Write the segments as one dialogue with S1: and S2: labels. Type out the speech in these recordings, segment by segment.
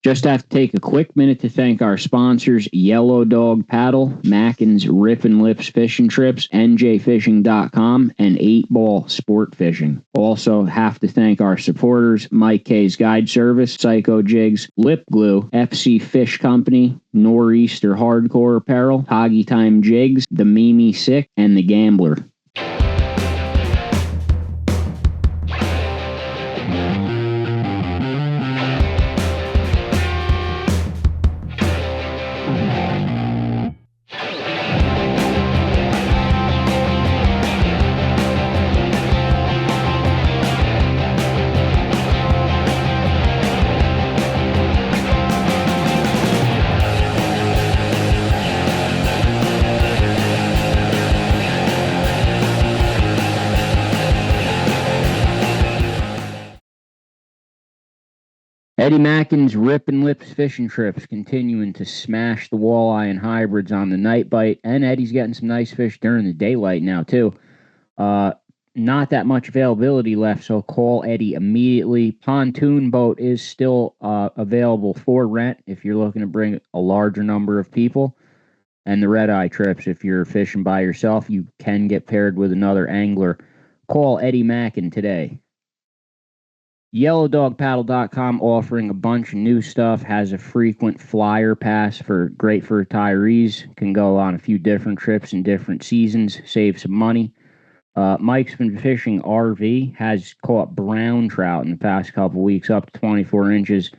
S1: Just have to take a quick minute to thank our sponsors, Yellow Dog Paddle, Mackin's Rip and Lips Fishing Trips, NJFishing.com, and 8 Ball Sport Fishing. Also have to thank our supporters, Mike K's Guide Service, Psycho Jigs, Lip Glue, FC Fish Company, Nor'easter Hardcore Apparel, Hoggy Time Jigs, The Mimi Sick, and The Gambler. Eddie Mackin's Rip and Lips Fishing Trips continuing to smash the walleye and hybrids on the night bite, and Eddie's getting some nice fish during the daylight now too. Not that much availability left, so call Eddie immediately. Pontoon boat is still available for rent if you're looking to bring a larger number of people. And the red-eye trips, if you're fishing by yourself, you can get paired with another angler. Call Eddie Mackin today. YellowDogPaddle.com offering a bunch of new stuff, has a frequent flyer pass great for retirees, can go on a few different trips in different seasons, save some money. Mike's been fishing RV, has caught brown trout in the past couple weeks, up to 24 inches.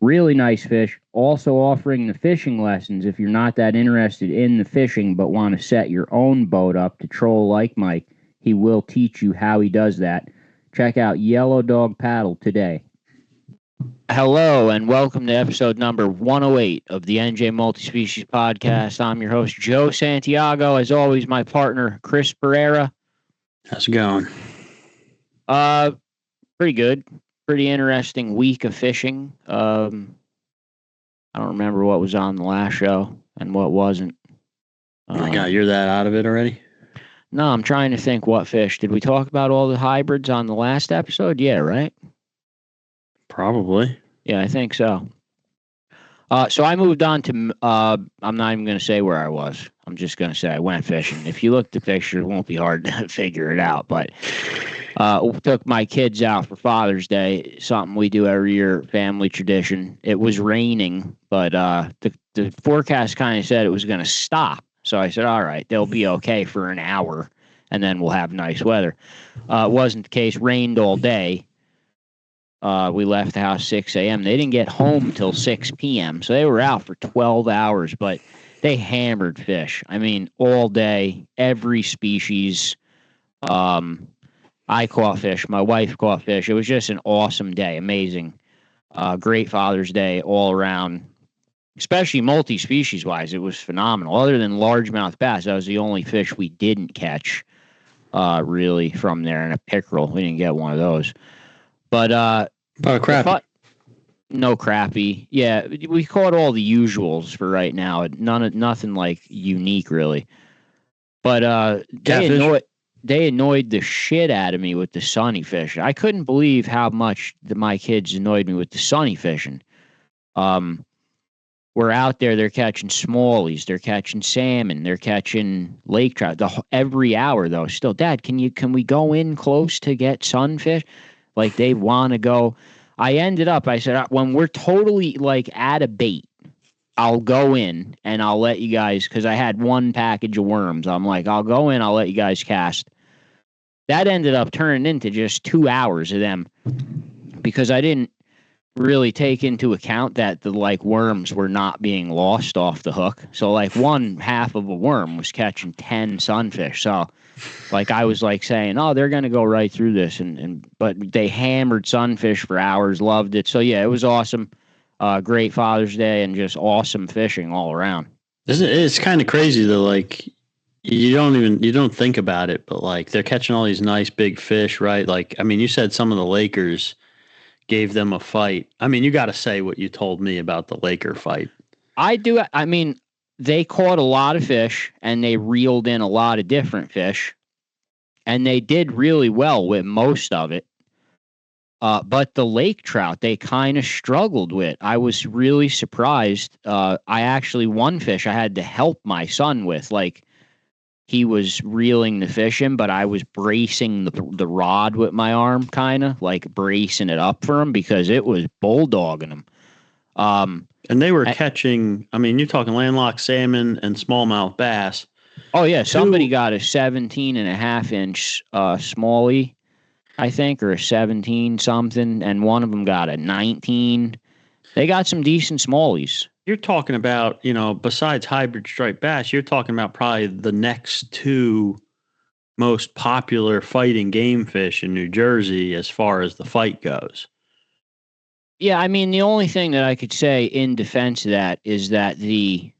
S1: Really nice fish. Also offering the fishing lessons if you're not that interested in the fishing but want to set your own boat up to troll like Mike. He will teach you how he does that. Check out Yellow Dog Paddle today. Hello, and welcome to episode number 108 of the NJ Multispecies Podcast. I'm your host, Joe Santiago. As always, my partner, Chris Pereira.
S2: How's it going?
S1: Pretty good. Pretty interesting week of fishing. I don't remember what was on the last show and what wasn't.
S2: Oh my God, you're that out of it already?
S1: No, I'm trying to think what fish. Did we talk about all the hybrids on the last episode? Yeah, right?
S2: Probably.
S1: Yeah, I think so. So I moved on to, I'm not even going to say where I was. I'm just going to say I went fishing. If you look at the picture, it won't be hard to figure it out. But took my kids out for Father's Day, something we do every year, family tradition. It was raining, but the forecast kind of said it was going to stop. So I said, all right, they'll be okay for an hour, and then we'll have nice weather. It wasn't the case. Rained all day. We left the house 6 a.m. They didn't get home till 6 p.m., so they were out for 12 hours, but they hammered fish. I mean, all day, every species. I caught fish. My wife caught fish. It was just an awesome day. Amazing. Great Father's Day all around. Especially multi-species wise, it was phenomenal. Other than largemouth bass, that was the only fish we didn't catch, really, from there. And a pickerel, we didn't get one of those. But
S2: crappie.
S1: No crappie. Yeah, we caught all the usuals for right now. Nothing like unique really. But they annoyed the shit out of me with the sunny fish. I couldn't believe how much my kids annoyed me with the sunny fishing. We're out there, they're catching smallies, they're catching salmon, they're catching lake trout. Every hour, though, still, Dad, can we go in close to get sunfish? Like, they want to go. I said, when we're totally, like, at a bait, I'll go in and I'll let you guys, because I had one package of worms. I'm like, I'll go in, I'll let you guys cast. That ended up turning into just 2 hours of them because I didn't really take into account that the worms were not being lost off the hook. So one half of a worm was catching 10 sunfish. So I was saying, oh, they're going to go right through this. But they hammered sunfish for hours, loved it. So yeah, it was awesome. Great Father's Day and just awesome fishing all around.
S2: It's kind of crazy though. You don't think about it, but they're catching all these nice big fish, right? You said some of the Lakers gave them a fight. I mean, you got to say what you told me about the Laker fight.
S1: I do. I mean, they caught a lot of fish and they reeled in a lot of different fish, and they did really well with most of it. But the lake trout, they kind of struggled with. I was really surprised. One fish I had to help my son with. Like, he was reeling the fish in, but I was bracing the rod with my arm, kind of like bracing it up for him because it was bulldogging him.
S2: And they were catching, I mean, you're talking landlocked salmon and smallmouth bass.
S1: Oh, yeah. Somebody got a 17.5-inch smallie, I think, or a 17 something, and one of them got a 19. They got some decent smallies.
S2: You're talking about, besides hybrid striped bass, you're talking about probably the next two most popular fighting game fish in New Jersey as far as the fight goes.
S1: Yeah, I mean, the only thing that I could say in defense of that is that the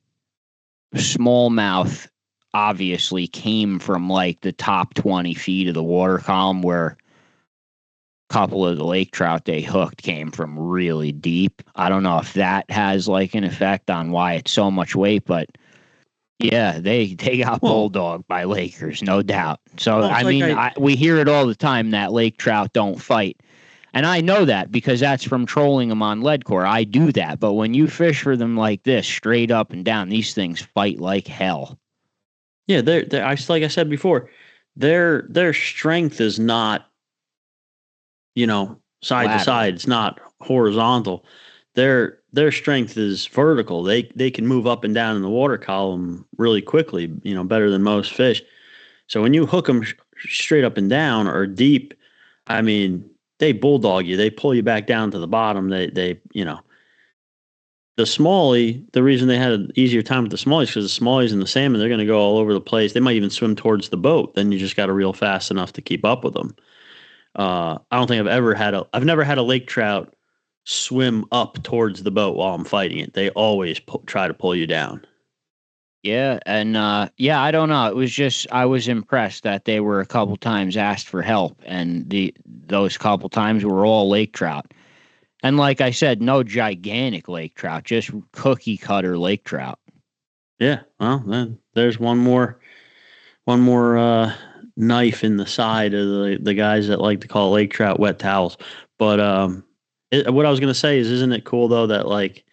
S1: smallmouth obviously came from like the top 20 feet of the water column, where couple of the lake trout they hooked came from really deep. I don't know if that has like an effect on why it's so much weight, but yeah, they got bulldogged by Lakers, no doubt. So I mean, we hear it all the time that lake trout don't fight, and I know that because that's from trolling them on lead core. I do that, but when you fish for them like this, straight up and down, these things fight like hell.
S2: Yeah, they're like I said before, their strength is not, side to side. It's not horizontal. Their strength is vertical. They can move up and down in the water column really quickly, better than most fish. So when you hook them straight up and down or deep, I mean, they bulldog you. They pull you back down to the bottom. They the smallie, the reason they had an easier time with the smallies because the smallies and the salmon, they're going to go all over the place. They might even swim towards the boat. Then you just got to reel fast enough to keep up with them. I don't think I've never had a lake trout swim up towards the boat while I'm fighting it. They always try to pull you down.
S1: Yeah. And, I don't know. It was just, I was impressed that they were a couple times asked for help, and those couple times were all lake trout. And like I said, no gigantic lake trout, just cookie cutter lake trout.
S2: Yeah. Well, then there's one more knife in the side of the guys that like to call lake trout wet towels. But what I was going to say is, isn't it cool though that like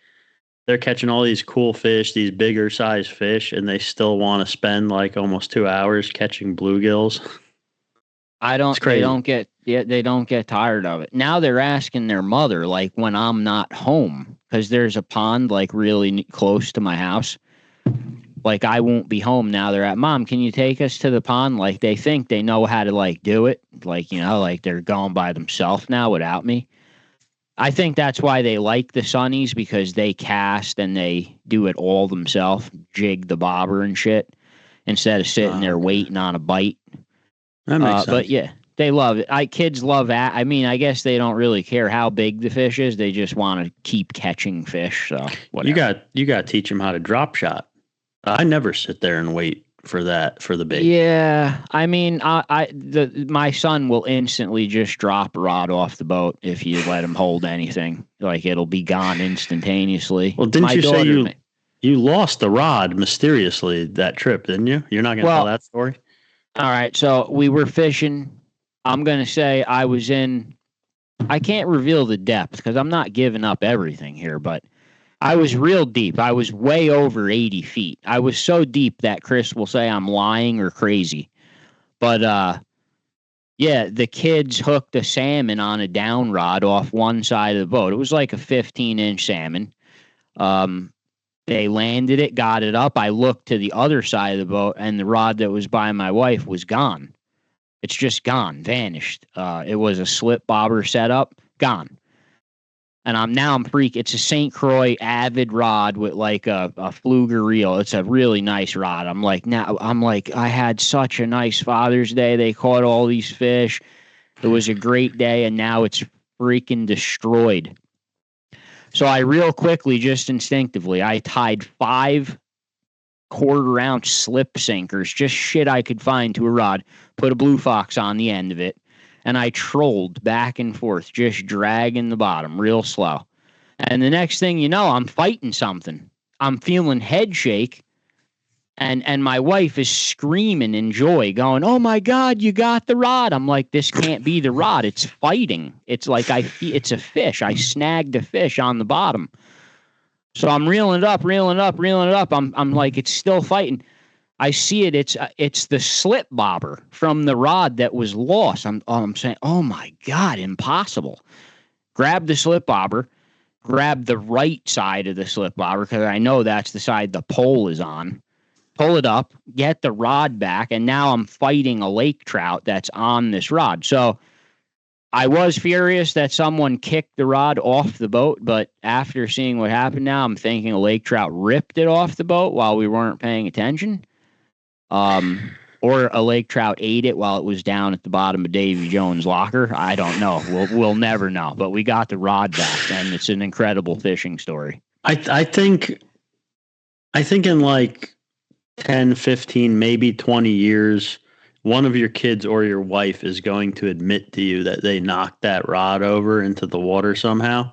S2: they're catching all these cool fish, these bigger size fish, and they still want to spend like almost 2 hours catching bluegills? They don't get tired of it. Now they're asking their mother, like when I'm not home, because there's a pond like really close to my house. Like I won't be home now. They're at, Mom, can you take us to the pond? Like they think they know how to like do it. Like, like they're going by themselves now without me. I think that's why they like the Sunnies, because they cast and they do it all themselves, jig the bobber and shit, instead of sitting there waiting on a bite. That makes sense.
S1: But yeah, they love it. Kids love that. I mean, I guess they don't really care how big the fish is. They just want to keep catching fish. So whatever.
S2: You got to teach them how to drop shot. I never sit there and wait for the bait.
S1: Yeah, I mean, my son will instantly just drop a rod off the boat if you let him hold anything. Like it'll be gone instantaneously.
S2: Well, didn't you say you lost the rod mysteriously that trip, didn't you? You're not going to tell that story?
S1: All right, so we were fishing. I'm going to say I was in, I can't reveal the depth because I'm not giving up everything here, but I was real deep. I was way over 80 feet. I was so deep that Chris will say I'm lying or crazy. But, the kids hooked a salmon on a down rod off one side of the boat. It was like a 15-inch salmon. They landed it, got it up. I looked to the other side of the boat, and the rod that was by my wife was gone. It's just gone, vanished. It was a slip bobber setup, gone. And I'm freak. It's a St. Croix Avid rod with like a Fluger reel. It's a really nice rod. I had such a nice Father's Day. They caught all these fish. It was a great day, and now it's freaking destroyed. So I real quickly, just instinctively, I tied 5 quarter-ounce slip sinkers, just shit I could find, to a rod, put a blue fox on the end of it, and I trolled back and forth, just dragging the bottom real slow. And the next thing you know, I'm fighting something. I'm feeling head shake, And my wife is screaming in joy, going, "Oh my God, you got the rod!" I'm like, "This can't be the rod. It's fighting. It's like it's a fish. I snagged a fish on the bottom." So I'm reeling it up, reeling it up, reeling it up. I'm like, it's still fighting. I see it. It's the slip bobber from the rod that was lost. I'm saying, "Oh my God, impossible!" Grab the slip bobber, grab the right side of the slip bobber because I know that's the side the pole is on. Pull it up, get the rod back, and now I'm fighting a lake trout that's on this rod. So I was furious that someone kicked the rod off the boat, but after seeing what happened now, I'm thinking a lake trout ripped it off the boat while we weren't paying attention. Or a lake trout ate it while it was down at the bottom of Davy Jones' locker. I don't know. We'll never know. But we got the rod back, and it's an incredible fishing story.
S2: I think in like 10, 15, maybe 20 years, one of your kids or your wife is going to admit to you that they knocked that rod over into the water somehow.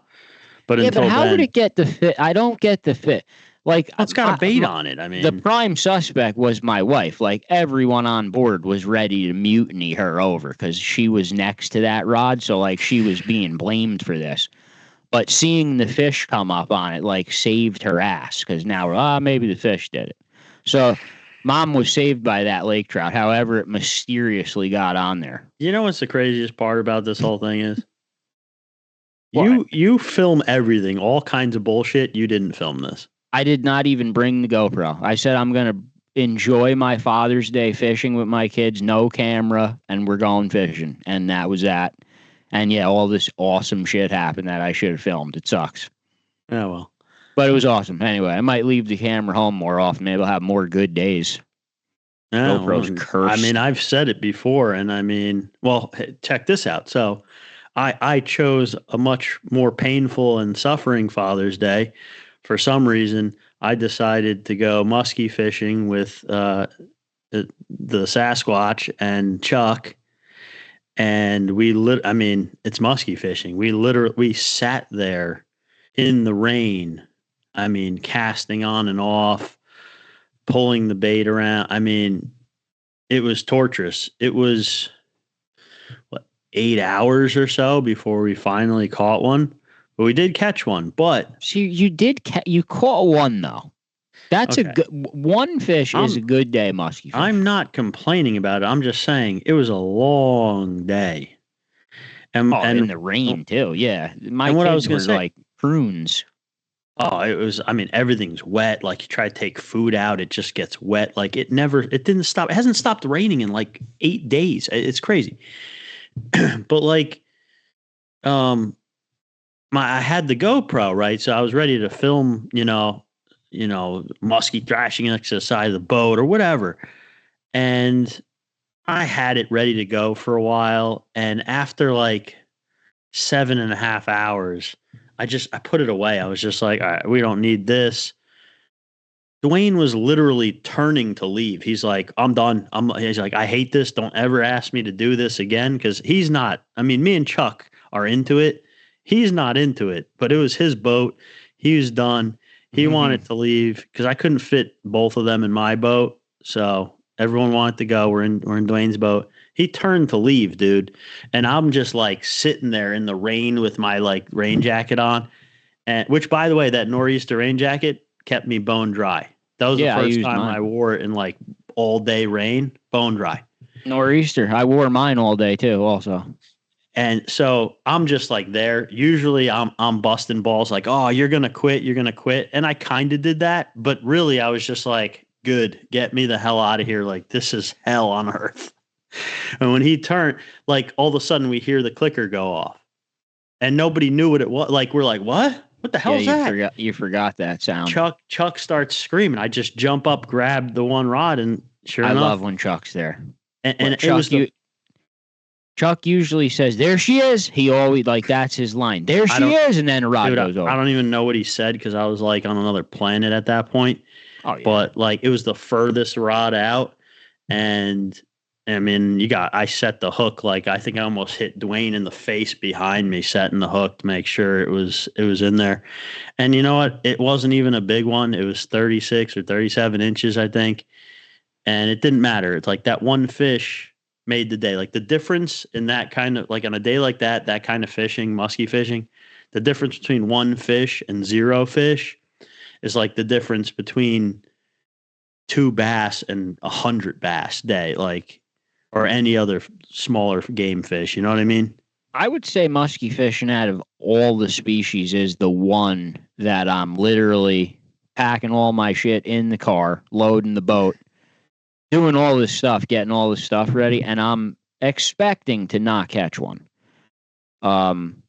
S2: But
S1: yeah,
S2: until
S1: but how
S2: then,
S1: would it get the fit? I don't get the fit. Like,
S2: it's got a bait on it. I mean,
S1: the prime suspect was my wife. Like, everyone on board was ready to mutiny her over because she was next to that rod. So, like, she was being blamed for this. But seeing the fish come up on it, like, saved her ass because now, maybe the fish did it. So, Mom was saved by that lake trout. However, it mysteriously got on there.
S2: You know what's the craziest part about this whole thing is?
S1: What?
S2: You film everything, all kinds of bullshit. You didn't film this.
S1: I did not even bring the GoPro. I said I'm going to enjoy my Father's Day fishing with my kids, no camera, and we're going fishing. And that was that. And yeah, all this awesome shit happened that I should have filmed. It sucks.
S2: Oh, well.
S1: But it was awesome. Anyway, I might leave the camera home more often. Maybe I'll have more good days.
S2: No,
S1: GoPro's cursed.
S2: I mean, I've said it before, and I mean, well, check this out. So I chose a much more painful and suffering Father's Day. For some reason, I decided to go musky fishing with the Sasquatch and Chuck. And I mean, it's musky fishing. We sat there in the rain. I mean, casting on and off, pulling the bait around. I mean, it was torturous. It was 8 hours or so before we finally caught one. But we did catch one. But
S1: see, you caught one though. That's okay. A good one fish is a good day musky fish.
S2: I'm not complaining about it. I'm just saying it was a long day. And
S1: in the rain too. Yeah, my kids were like prunes.
S2: Oh, it was. I mean, everything's wet. Like you try to take food out, it just gets wet. Like it didn't stop. It hasn't stopped raining in like 8 days. It's crazy. But like, I had the GoPro, right? So I was ready to film, musky thrashing next to the side of the boat or whatever. And I had it ready to go for a while. And after like 7.5 hours, I put it away. I was just like, all right, we don't need this. Dwayne was literally turning to leave. He's like, I'm done. He's like, I hate this. Don't ever ask me to do this again. Cause he's not, I mean, me and Chuck are into it. He's not into it, but it was his boat. He was done. He wanted to leave because I couldn't fit both of them in my boat. So everyone wanted to go. We're in Dwayne's boat. He turned to leave, dude. And I'm just like sitting there in the rain with my like rain jacket on. And which, by the way, that nor'easter rain jacket kept me bone dry. That was the first time I wore it in like all day rain, bone dry.
S1: Nor'easter. I wore mine all day too, also.
S2: And so I'm just like there. Usually I'm busting balls like, oh, you're going to quit. You're going to quit. And I kind of did that. But really, I was just like, good, get me the hell out of here. Like, this is hell on earth. And when he turned, like, all of a sudden we hear the clicker go off. And nobody knew what it was. Like, we're like, what? What the hell is that?
S1: You forgot that sound.
S2: Chuck starts screaming. I just jump up, grab the one rod, and sure enough.
S1: I love when Chuck's there.
S2: And Chuck, it was
S1: Chuck usually says, there she is. He always, like, that's his line. There she is. And then a rod goes over.
S2: I don't even know what he said because I was, like, on another planet at that point.
S1: Oh, yeah.
S2: But, like, it was the furthest rod out. And I mean, I set the hook, like I think I almost hit Dwayne in the face behind me, setting the hook to make sure it was in there. And you know what? It wasn't even a big one. It was 36 or 37 inches, I think. And it didn't matter. It's like that one fish made the day. Like the difference in that kind of, like on a day like that kind of fishing, musky fishing, the difference between one fish and zero fish is like the difference between 2 bass and 100 bass day. Like, or any other smaller game fish. You know what I mean?
S1: I would say musky fishing out of all the species is the one that I'm literally packing all my shit in the car, loading the boat, doing all this stuff, getting all this stuff ready, and I'm expecting to not catch one.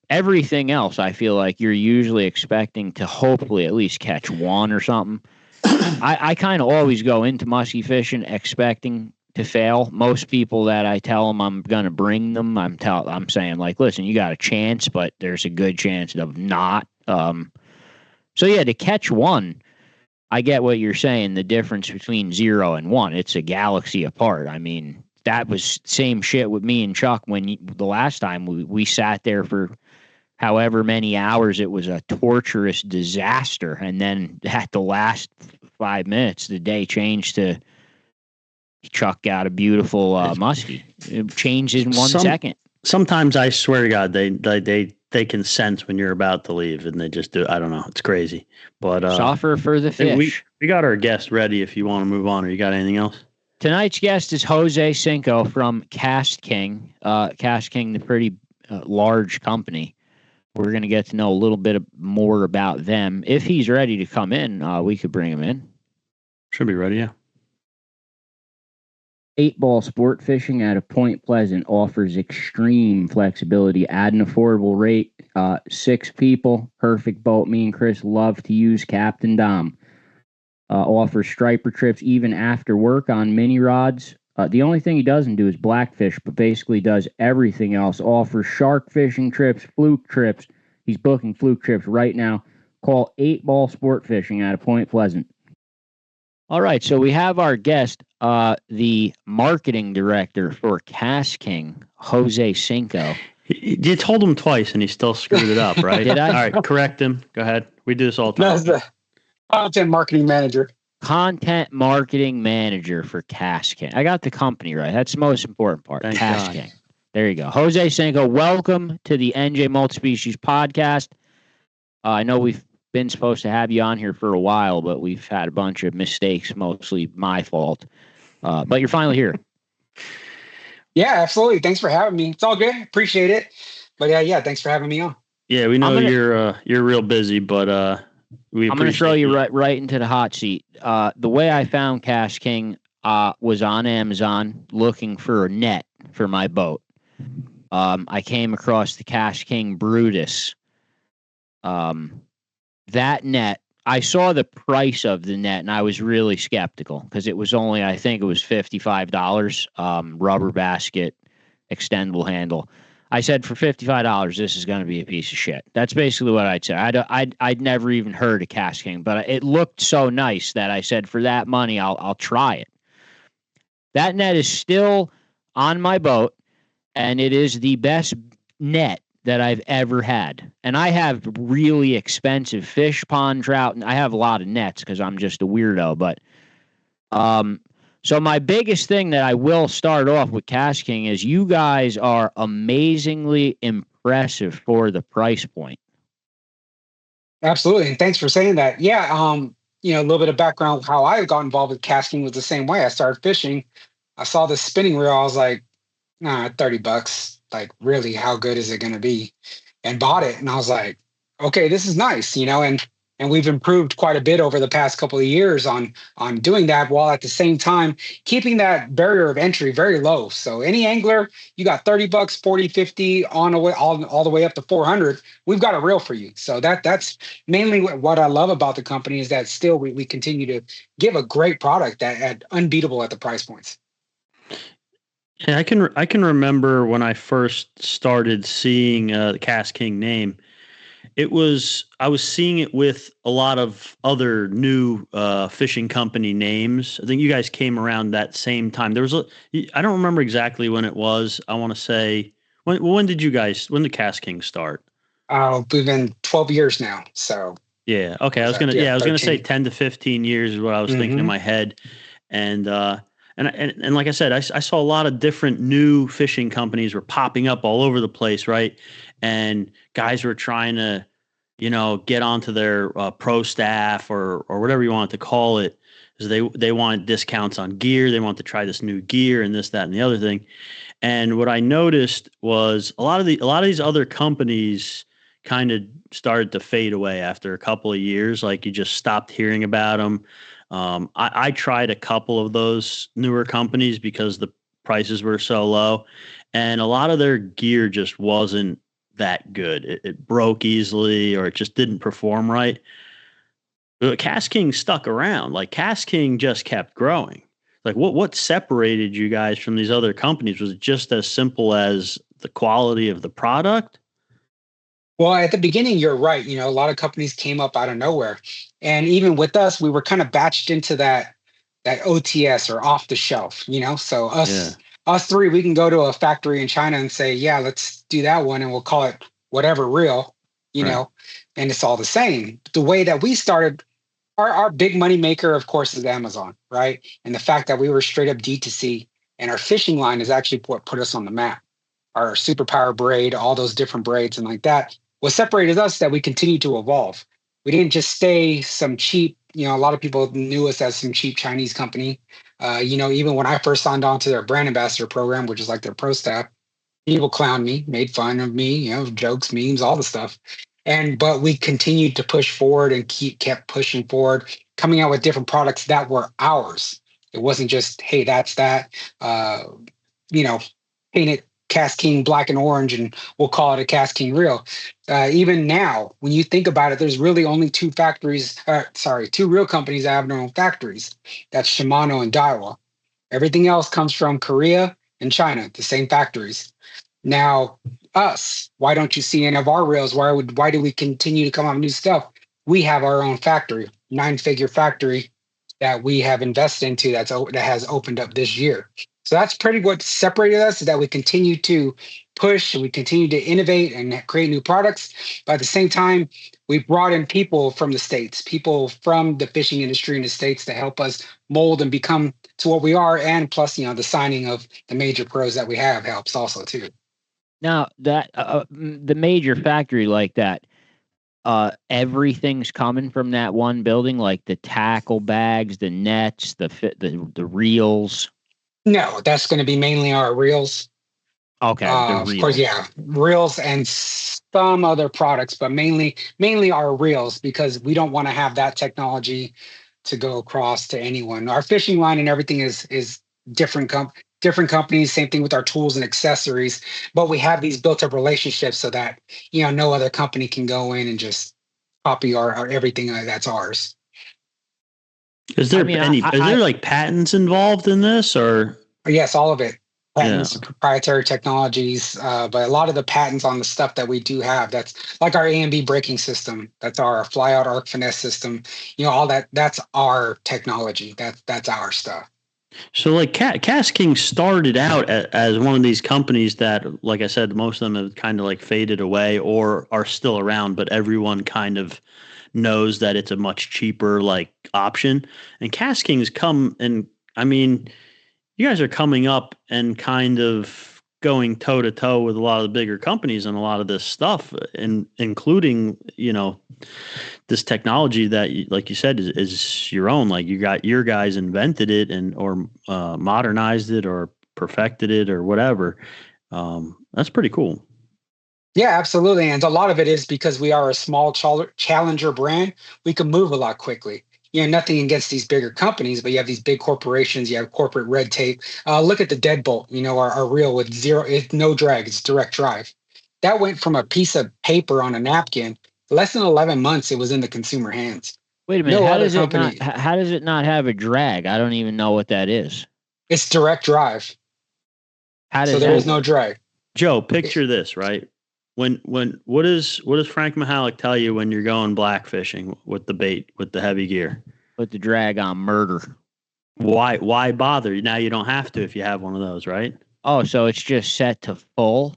S1: Everything else, I feel like you're usually expecting to hopefully at least catch one or something. I kind of always go into musky fishing expecting to fail. Most people that I tell them I'm going to bring them, I'm saying like, listen, you got a chance, but there's a good chance of not. So yeah, to catch one, I get what you're saying. The difference between 0 and 1, it's a galaxy apart. I mean, that was same shit with me and Chuck when the last time we sat there for however many hours. It was a torturous disaster. And then at the last 5 minutes, the day changed to Chuck got a beautiful musky. It changed in 1 second.
S2: Sometimes I swear to God, they can sense when you're about to leave, and they just do. I don't know. It's crazy, but
S1: suffer for the fish.
S2: We got our guest ready. If you want to move on, or you got anything else?
S1: Tonight's guest is Josè Cinco from KastKing. KastKing, the pretty large company. We're going to get to know a little bit more about them. If he's ready to come in, we could bring him in.
S2: Should be ready, yeah.
S1: 8-ball sport fishing out of Point Pleasant offers extreme flexibility at an affordable rate. 6 people, perfect boat. Me and Chris love to use Captain Dom. Offers striper trips even after work on mini rods. The only thing he doesn't do is blackfish, but basically does everything else. Offers shark fishing trips, fluke trips. He's booking fluke trips right now. Call 8-ball sport fishing out of Point Pleasant. All right, so we have our guest, the marketing director for KastKing, Josè Cinco.
S2: You told him twice, and he still screwed it up, right?
S1: Did I?
S2: All right, correct him. Go ahead. We do this all the time.
S3: That's the content marketing manager.
S1: Content marketing manager for KastKing. I got the company right. That's the most important part. KastKing. There you go. Josè Cinco, welcome to the NJ Multispecies podcast. I know we've been supposed to have you on here for a while, but we've had a bunch of mistakes, mostly my fault. But you're finally here.
S3: Yeah, absolutely. Thanks for having me. It's all good. Appreciate it. But yeah, thanks for having me on.
S2: Yeah, we know you're real busy, but I'm
S1: going to throw you right into the hot seat. The way I found KastKing was on Amazon looking for a net for my boat. I came across the KastKing Brutus. That net, I saw the price of the net, and I was really skeptical because it was only, I think it was $55, rubber basket, extendable handle. I said, for $55, this is going to be a piece of shit. That's basically what I'd say. I'd never even heard of KastKing, but it looked so nice that I said, for that money, I'll try it. That net is still on my boat, and it is the best net that I've ever had. And I have really expensive fish pond trout, and I have a lot of nets because I'm just a weirdo. But so my biggest thing that I will start off with KastKing is you guys are amazingly impressive for the price point.
S3: Absolutely. And thanks for saying that. Yeah, a little bit of background how I got involved with KastKing was the same way. I started fishing. I saw the spinning reel. I was like, nah, $30. Like, really, how good is it going to be? And bought it. And I was like, okay, this is nice, and we've improved quite a bit over the past couple of years on doing that, while at the same time keeping that barrier of entry very low. So any angler, you got $30, 40, 50 on all the way up to 400. We've got a reel for you. So that's mainly what I love about the company, is that still we continue to give a great product at unbeatable at the price points.
S2: Yeah, I can remember when I first started seeing the KastKing name, I was seeing it with a lot of other new fishing company names. I think you guys came around that same time. I don't remember exactly when it was. I want to say, when did KastKing start?
S3: We've been 12 years now. So
S2: yeah. Okay. I was gonna say 10 to 15 years is what I was thinking in my head. And like I said, I saw a lot of different new fishing companies were popping up all over the place, right? And guys were trying to, get onto their pro staff or whatever you want to call it, because they wanted discounts on gear. They wanted to try this new gear and this, that, and the other thing. And what I noticed was a lot of these other companies kind of started to fade away after a couple of years. Like you just stopped hearing about them. I tried a couple of those newer companies because the prices were so low, and a lot of their gear just wasn't that good. It broke easily, or it just didn't perform right. But KastKing stuck around. Like KastKing just kept growing. Like what separated you guys from these other companies? Was it just as simple as the quality of the product?
S3: Well, at the beginning, you're right. A lot of companies came up out of nowhere. And even with us, we were kind of batched into that OTS or off the shelf, So us three, we can go to a factory in China and say, yeah, let's do that one, and we'll call it whatever reel, and it's all the same. The way that we started, our big money maker, of course, is Amazon, right? And the fact that we were straight up D2C, and our fishing line is actually what put us on the map. Our superpower braid, all those different braids and like that. What separated us that we continued to evolve. We didn't just stay some cheap, a lot of people knew us as some cheap Chinese company. Even when I first signed on to their brand ambassador program, which is like their pro staff, people clowned me, made fun of me, jokes, memes, all the stuff. But we continued to push forward and kept pushing forward, coming out with different products that were ours. It wasn't just, hey, that's that, paint it KastKing black and orange, and we'll call it a KastKing reel. Even now, when you think about it, there's really only two reel companies that have their own factories. That's Shimano and Daiwa. Everything else comes from Korea and China, the same factories. Now, us, why don't you see any of our reels? Why do we continue to come up with new stuff? We have our own factory, 9-figure factory that we have invested into that has opened up this year. So that's pretty what separated us, is that we continue to push and we continue to innovate and create new products. But at the same time, we brought in people from the States, people from the fishing industry in the States to help us mold and become to what we are. And plus, the signing of the major pros that we have helps also too.
S1: Now that the major factory like that, everything's coming from that one building, like the tackle bags, the nets, the reels.
S3: No, that's going to be mainly our reels.
S1: Okay,
S3: of course, yeah, reels and some other products, but mainly our reels, because we don't want to have that technology to go across to anyone. Our fishing line and everything is different companies. Same thing with our tools and accessories, but we have these built-up relationships so that no other company can go in and just copy our everything that's ours.
S2: Is there like patents involved in this, or?
S3: Yes, all of it. Patents, proprietary technologies, but a lot of the patents on the stuff that we do have, that's like our A&B braking system. That's our fly-out arc finesse system. All that's our technology. That's our stuff.
S2: So like KastKing started out as one of these companies that, like I said, most of them have kind of like faded away or are still around, but everyone kind of knows that it's a much cheaper like option. And KastKing's come, and I mean, you guys are coming up and kind of going toe to toe with a lot of the bigger companies and a lot of this stuff, and including, this technology that, like you said, is your own. Like your guys invented it or modernized it or perfected it or whatever. That's pretty cool.
S3: Yeah, absolutely. And a lot of it is because we are a small challenger brand. We can move a lot quickly. Nothing against these bigger companies, but you have these big corporations, you have corporate red tape. Look at the Deadbolt, our reel with no drag, it's direct drive. That went from a piece of paper on a napkin. Less than 11 months, it was in the consumer hands.
S1: Wait a minute, how does it not have a drag? I don't even know what that is.
S3: It's direct drive. So there is no drag.
S2: Joe, picture this, right? what does Frank Mahalik tell you when you're going black fishing with the bait, with the heavy gear?
S1: Put the drag on murder.
S2: Why bother? Now you don't have to if you have one of those, right?
S1: Oh, so it's just set to full?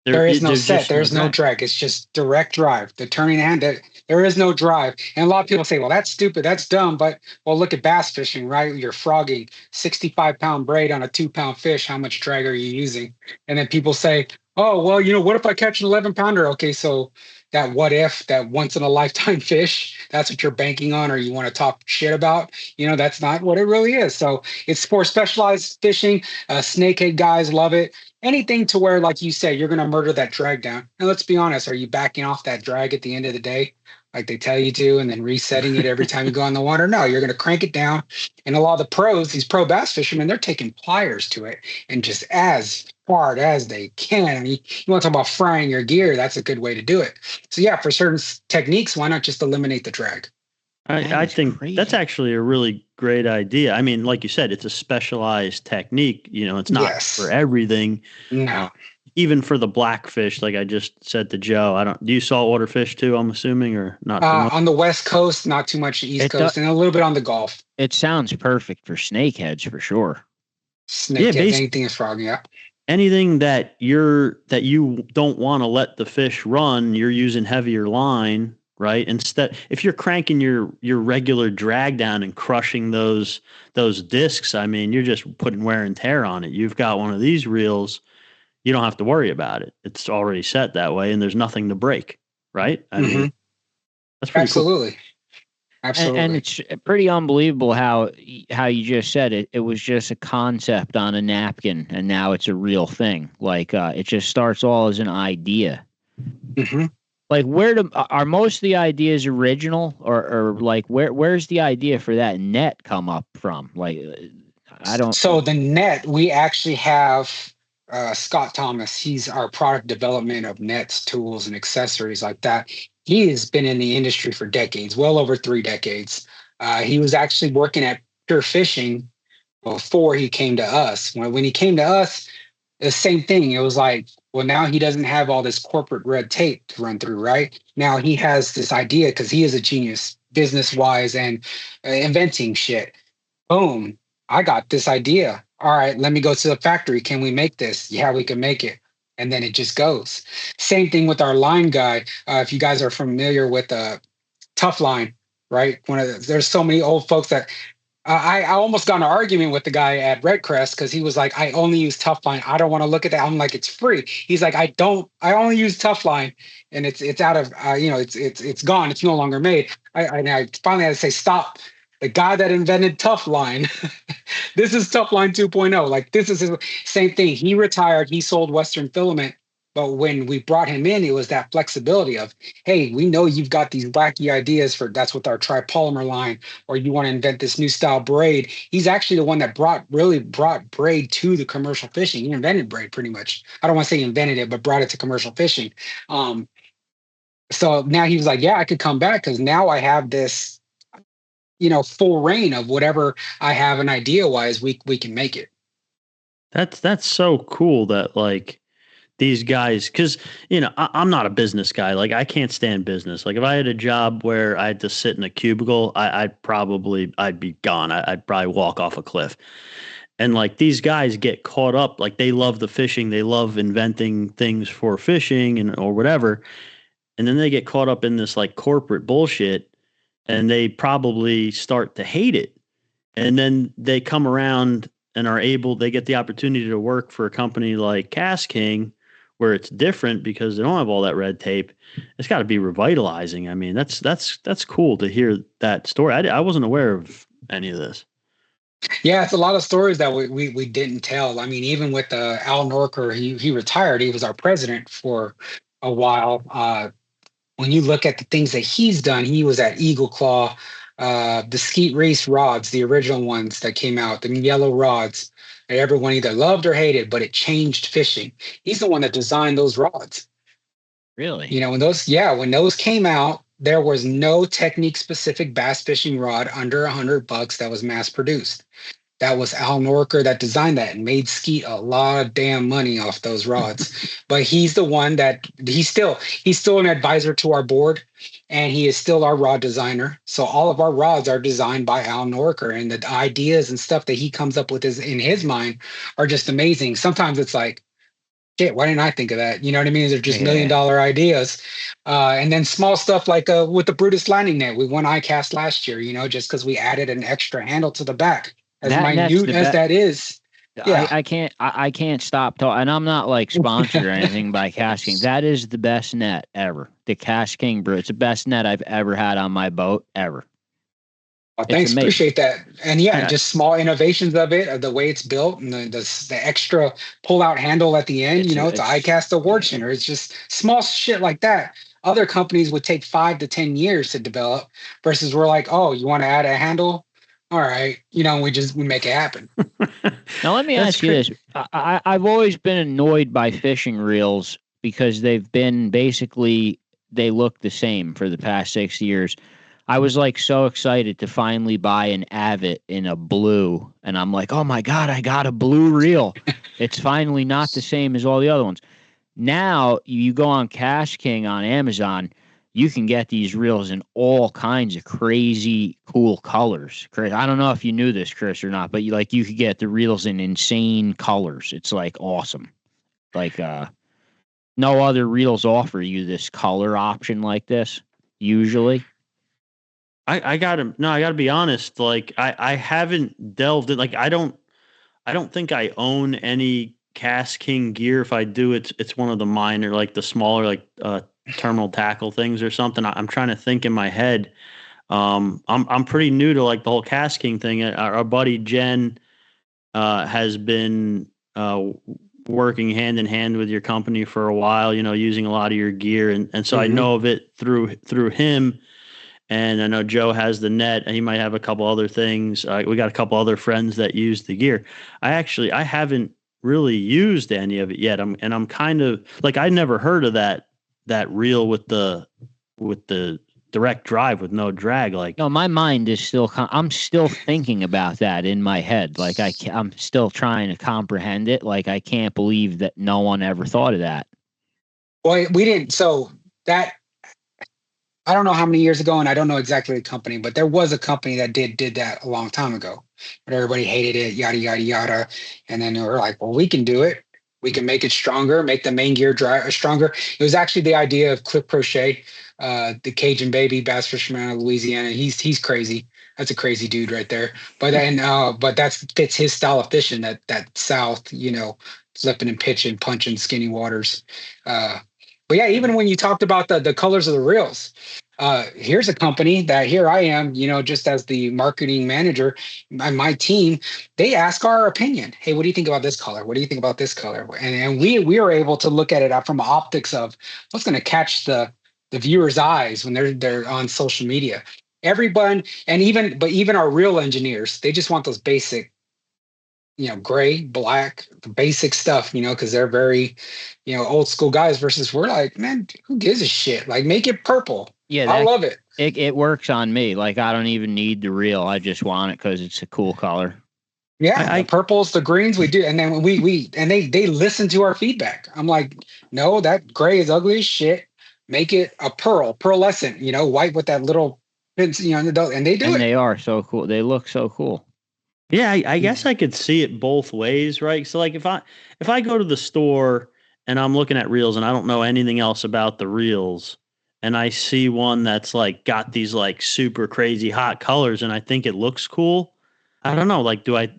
S3: There is no set. There's no drag. It's just direct drive. The turning hand, there is no drive. And a lot of people say, well, that's stupid. That's dumb. But, well, look at bass fishing, right? You're frogging 65-pound braid on a 2-pound fish. How much drag are you using? And then people say, oh, well, what if I catch an 11-pounder? Okay, so that what if, that once-in-a-lifetime fish, that's what you're banking on, or you want to talk shit about? That's not what it really is. So it's for specialized fishing. Snakehead guys love it. Anything to where, like you said, you're going to murder that drag down. And let's be honest, are you backing off that drag at the end of the day, like they tell you to, and then resetting it every time you go on the water? No, you're going to crank it down. And a lot of the pros, these pro bass fishermen, they're taking pliers to it and just as hard as they can. I mean, you want to talk about frying your gear, that's a good way to do it. So yeah, for certain techniques, why not just eliminate the drag?
S2: I think that's actually a really great idea. I mean, like you said, it's a specialized technique. It's not for everything.
S3: No.
S2: Even for the blackfish, like I just said to Joe, do you saltwater fish too, I'm assuming, or not too much?
S3: On the West Coast, not too much East Coast, and a little bit on the Gulf.
S1: It sounds perfect for snakeheads for sure.
S3: Snakeheads, anything is frog, yeah.
S2: Anything that you don't want to let the fish run, you're using heavier line. Right. Instead, if you're cranking your regular drag down and crushing those discs, I mean, you're just putting wear and tear on it. You've got one of these reels, you don't have to worry about it. It's already set that way, and there's nothing to break. Right. I mean, that's pretty
S3: Absolutely. Cool. Absolutely.
S1: And it's pretty unbelievable how you just said it. It was just a concept on a napkin, and now it's a real thing. Like it just starts all as an idea.
S3: Mm-hmm.
S1: Like, are most of the ideas original, or like where's the idea for that net come up from? Like, I don't.
S3: So the net, we actually have Scott Thomas. He's our product development of nets, tools, and accessories like that. He has been in the industry for decades, well over 3 decades. He was actually working at Pure Fishing before he came to us. When he came to us, the same thing. It was like, well, now he doesn't have all this corporate red tape to run through, right? Now he has this idea because he is a genius business-wise and inventing shit. Boom, I got this idea. All right, let me go to the factory. Can we make this? Yeah, we can make it. And then it just goes. Same thing with our line guy. If you guys are familiar with Tough Line, right? There's so many old folks that I almost got in an argument with the guy at Red Crest because he was like, I only use Tough Line. I don't want to look at that. I'm like, it's free. He's like, I only use Tough Line, and it's out of it's gone. It's no longer made. I finally had to say, stop. The guy that invented Tough Line, this is Tough Line 2.0. Like, this is his same thing. He retired. He sold Western Filament. But when we brought him in, it was that flexibility of, hey, we know you've got these wacky ideas that's with our tripolymer line, or you want to invent this new style braid. He's actually the one that brought braid to the commercial fishing. He invented braid pretty much. I don't want to say he invented it, but brought it to commercial fishing. So now he was like, yeah, I could come back because now I have this, full reign of whatever I have an idea wise, we can make it.
S2: That's so cool that like these guys, because I'm not a business guy. Like, I can't stand business. Like, if I had a job where I had to sit in a cubicle, I'd be gone. I'd probably walk off a cliff. And like, these guys get caught up, like they love the fishing, they love inventing things for fishing or whatever, and then they get caught up in this like corporate bullshit, and they probably start to hate it. And then they come around and they get the opportunity to work for a company like KastKing, where it's different because they don't have all that red tape. It's got to be revitalizing. I mean, that's cool to hear that story. I wasn't aware of any of this.
S3: Yeah, it's a lot of stories that we didn't tell. I mean, even with Al Norker, he retired. He was our president for a while. When you look at the things that he's done, he was at Eagle Claw, the Skeet Race rods, the original ones that came out, the yellow rods that everyone either loved or hated, but it changed fishing. He's the one that designed those rods.
S1: Really?
S3: When those came out, there was no technique specific bass fishing rod under $100 that was mass produced. that was Al Norker that designed that and made Skeet a lot of damn money off those rods. But he's the one that he's still an advisor to our board, and he is still our rod designer. So all of our rods are designed by Al Norker, and the ideas and stuff that he comes up with in his mind are just amazing. Sometimes it's like, shit, why didn't I think of that? You know what I mean? They're just $1 million ideas. And then small stuff like with the Brutus landing net. We won ICAST last year, just because we added an extra handle to the back. As minute as that is. Yeah.
S1: I can't stop talking. And I'm not like sponsored or anything by KastKing. That is the best net ever. The KastKing brew. It's the best net I've ever had on my boat ever.
S3: Well, thanks, appreciate that. And just small innovations of it, of the way it's built, and the extra pull-out handle at the end. It's ICAST award winner. It's just small shit like that. Other companies would take 5 to 10 years to develop, versus we're like, oh, you want to add a handle? All right, we make it happen.
S1: Now let me ask you this: I've always been annoyed by fishing reels because they've been they look the same for the past 6 years. I was like so excited to finally buy an Avid in a blue, and I'm like, oh my God, I got a blue reel. It's finally not the same as all the other ones. Now you go on KastKing on Amazon, you can get these reels in all kinds of crazy cool colors. Chris, I don't know if you knew this, Chris, or not, but you could get the reels in insane colors. It's like awesome. Like no other reels offer you this color option like this usually.
S2: I gotta be honest. Like I haven't delved in. Like I don't think I own any KastKing gear. If I do, it's one of the minor, like the smaller, like terminal tackle things or something. I'm trying to think in my head. I'm pretty new to like the whole KastKing thing. Our buddy Jen has been working hand in hand with your company for a while. Using a lot of your gear, and so I know of it through him. And I know Joe has the net, and he might have a couple other things. We got a couple other friends that use the gear. I haven't really used any of it yet. I'm kind of like, I never heard of that reel with the direct drive with no drag. Like,
S1: no, my mind is still. I'm still thinking about that in my head. Like I'm still trying to comprehend it. Like I can't believe that no one ever thought of that.
S3: Well, we didn't. So that. I don't know how many years ago, and I don't know exactly the company, but there was a company that did that a long time ago. But everybody hated it, yada, yada, yada. And then they were like, well, we can do it. We can make it stronger, make the main gear stronger. It was actually the idea of Clip Crochet, the Cajun baby bass fisherman out of Louisiana. He's crazy. That's a crazy dude right there. But then, but that fits his style of fishing, that south, flipping and pitching, punching skinny waters. But yeah, even when you talked about the colors of the reels, here's a company that here I am, just as the marketing manager, my team, they ask our opinion. Hey, what do you think about this color? What do you think about this color? And we are able to look at it from optics of what's going to catch the viewer's eyes when they're on social media. Everyone, and even our reel engineers, they just want those basic, gray, black, the basic stuff, because they're very, old school guys, versus we're like, man, who gives a shit? Like, make it purple.
S1: Yeah,
S3: I love it.
S1: It works on me. Like, I don't even need the reel. I just want it because it's a cool color.
S3: Yeah, the purples, the greens, we do. And then they listen to our feedback. I'm like, no, that gray is ugly as shit. Make it a pearlescent, white with that little, and they do it. And
S1: they are so cool. They look so cool.
S2: Yeah, I guess I could see it both ways, right? So like if I go to the store and I'm looking at reels and I don't know anything else about the reels, and I see one that's like got these like super crazy hot colors and I think it looks cool, I don't know, like do I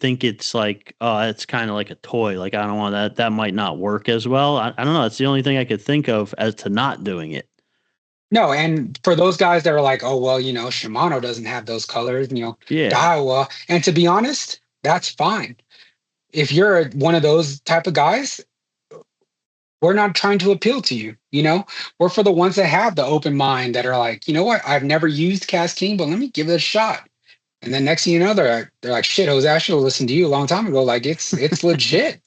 S2: think it's like, oh, it's kind of like a toy, like I don't want that might not work as well. I don't know, it's the only thing I could think of as to not doing it.
S3: No, and for those guys that are like, oh, well, Shimano doesn't have those colors, Daiwa. And to be honest, that's fine. If you're one of those type of guys, we're not trying to appeal to you, We're for the ones that have the open mind, that are like, you know what, I've never used KastKing, but let me give it a shot. And then next thing you know, they're like, shit, Josè, I should have listened to you a long time ago. Like, it's legit.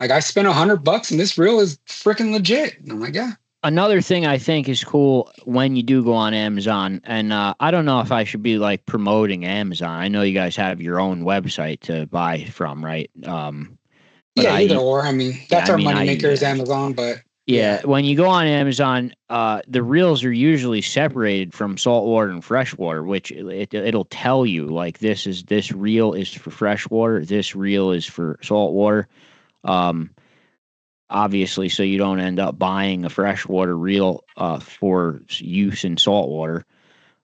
S3: Like, I spent $100 and this reel is freaking legit. And I'm like, yeah.
S1: Another thing I think is cool when you do go on Amazon, and I don't know if I should be like promoting Amazon. I know you guys have your own website to buy from, right? But
S3: Yeah, either or. I mean,
S1: yeah,
S3: that's
S1: I
S3: our
S1: mean, I
S3: moneymaker
S1: use
S3: is
S1: Amazon.
S3: Amazon, but
S1: Yeah, when you go on Amazon, the reels are usually separated from saltwater and freshwater, which it'll tell you like this reel is for freshwater, this reel is for saltwater. Um, Obviously, so you don't end up buying a freshwater reel for use in saltwater.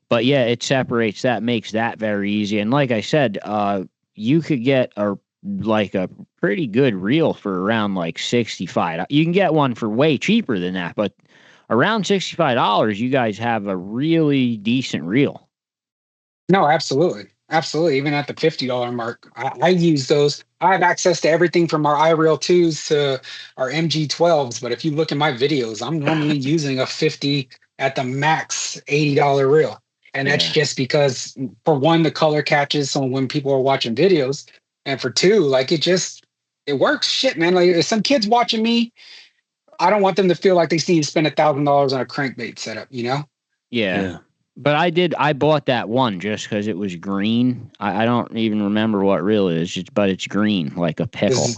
S1: But yeah, it separates that, makes that very easy. And like I said, you could get a pretty good reel for around like 65. You can get one for way cheaper than that, but around $65, you guys have a really decent reel.
S3: no, absolutely. Absolutely. Even at the $50 mark, I use those. I have access to everything from our iRail 2s to our MG12s. But if you look at my videos, I'm normally using a 50 at the max $80 reel. And that's
S1: Yeah.
S3: just because, for one, the color catches. So when people are watching videos, and for two, like it works. Shit, man. Like if some kids watching me, I don't want them to feel like they need to spend $1,000 on a crankbait setup, you know?
S1: Yeah. But I bought that one just because it was green. I don't even remember what reel it is, but it's green like a pickle.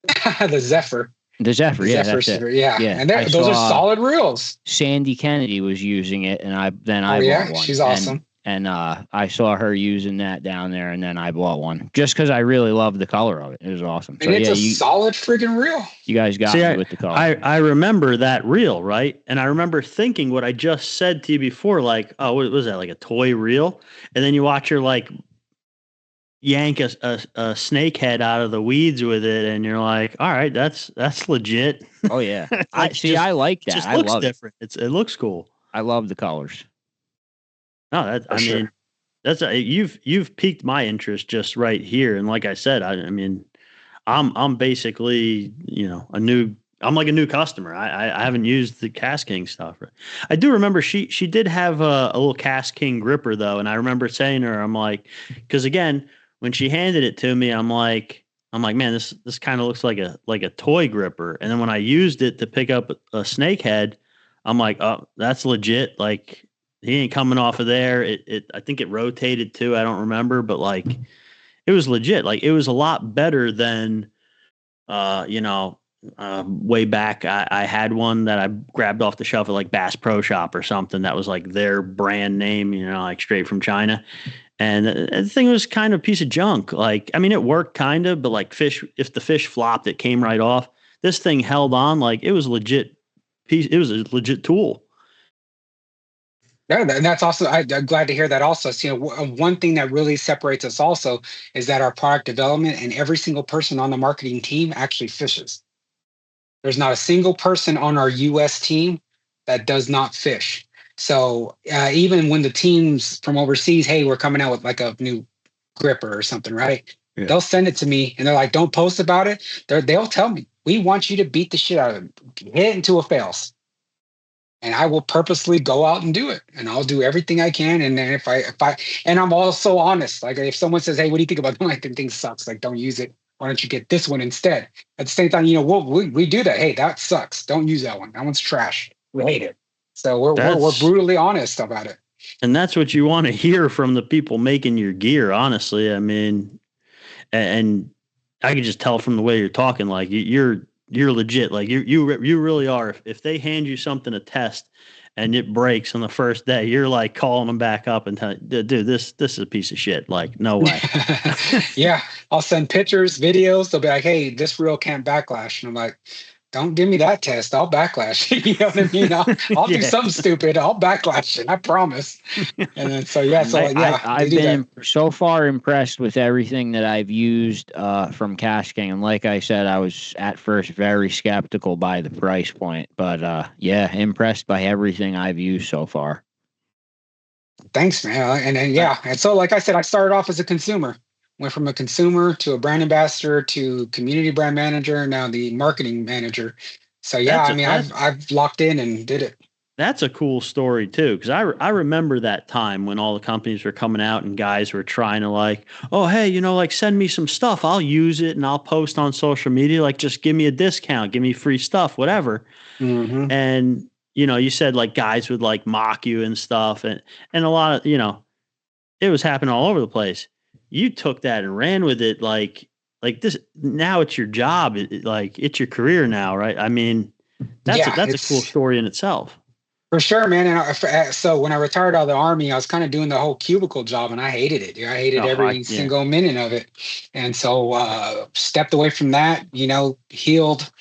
S3: The Zephyr.
S1: The Zephyr, yeah,
S3: Zephyr
S1: that's it.
S3: Seeker, yeah.
S1: Yeah,
S3: And
S1: I
S3: those are
S1: saw
S3: solid reels.
S1: Sandy Kennedy was using it, and I
S3: Oh,
S1: bought
S3: yeah?
S1: one.
S3: She's awesome.
S1: And I saw her using that down there, and then I bought one just because I really love the color of it. It was awesome.
S3: And it's a solid friggin' reel.
S1: You guys got me with the color.
S2: I remember that reel, right? And I remember thinking what I just said to you before, like, oh, what was that, like a toy reel? And then you watch her like yank a snake head out of the weeds with it, and you're like, all right, that's legit.
S1: Oh yeah,
S2: Like,
S1: I like that.
S2: It just
S1: I
S2: looks
S1: love
S2: different. It looks cool.
S1: I love the colors.
S2: No, mean, that's you've piqued my interest just right here. And like I said, I mean, I'm basically, I'm like a new customer. I haven't used the KastKing stuff. I do remember she did have a little KastKing gripper though, and I remember saying to her, I'm like, because again, when she handed it to me, I'm like, man, this kind of looks like a toy gripper. And then when I used it to pick up a snakehead, I'm like, oh, that's legit. Like, he ain't coming off of there. I think it rotated too. I don't remember, but like, it was legit. Like, it was a lot better than, way back. I had one that I grabbed off the shelf at like Bass Pro Shop or something. That was like their brand name, like straight from China. And the thing was kind of a piece of junk. Like, I mean, it worked kind of, but like if the fish flopped, it came right off. This thing held on. Like, it was legit piece. It was a legit tool.
S3: Yeah, and that's also, I'm glad to hear that also. So, one thing that really separates us also is that our product development and every single person on the marketing team actually fishes. There's not a single person on our US team that does not fish. So even when the teams from overseas, hey, we're coming out with like a new gripper or something, right? Yeah. They'll send it to me and they're like, don't post about it. They'll tell me, we want you to beat the shit out of it, hit it into a fails. And I will purposely go out and do it. And I'll do everything I can. And then if I, and I'm also honest, like if someone says, hey, what do you think about that? Like, the thing sucks. Like, don't use it. Why don't you get this one instead? At the same time, we do that. Hey, that sucks. Don't use that one. That one's trash. We hate it. So we're brutally honest about it.
S2: And that's what you want to hear from the people making your gear, honestly. I mean, and I can just tell from the way you're talking, like you're legit. Like you really are. If they hand you something to test and it breaks on the first day, you're like calling them back up and telling, dude, this is a piece of shit. Like, no way.
S3: Yeah. I'll send pictures, videos. They'll be like, hey, this reel can't backlash. And I'm like, don't give me that test. I'll backlash. You know what I mean? I'll do something stupid. I'll backlash it. I promise. And then
S1: I've been so far impressed with everything that I've used from KastKing. And like I said, I was at first very skeptical by the price point, but impressed by everything I've used so far.
S3: Thanks, man. And so like I said, I started off as a consumer. Went from a consumer to a brand ambassador to community brand manager, now the marketing manager. So I've locked in and did it.
S2: That's a cool story too, because I remember that time when all the companies were coming out and guys were trying to like, oh hey, like send me some stuff, I'll use it and I'll post on social media, like just give me a discount, give me free stuff, whatever.
S3: Mm-hmm.
S2: And you said like guys would like mock you and stuff, and a lot of it was happening all over the place. You took that and ran with it like this. Now it's your job, like it's your career now, right? I mean, that's a cool story in itself.
S3: For sure, man. And so when I retired out of the Army, I was kind of doing the whole cubicle job, and I hated it. I hated every single minute of it. And so stepped away from that, healed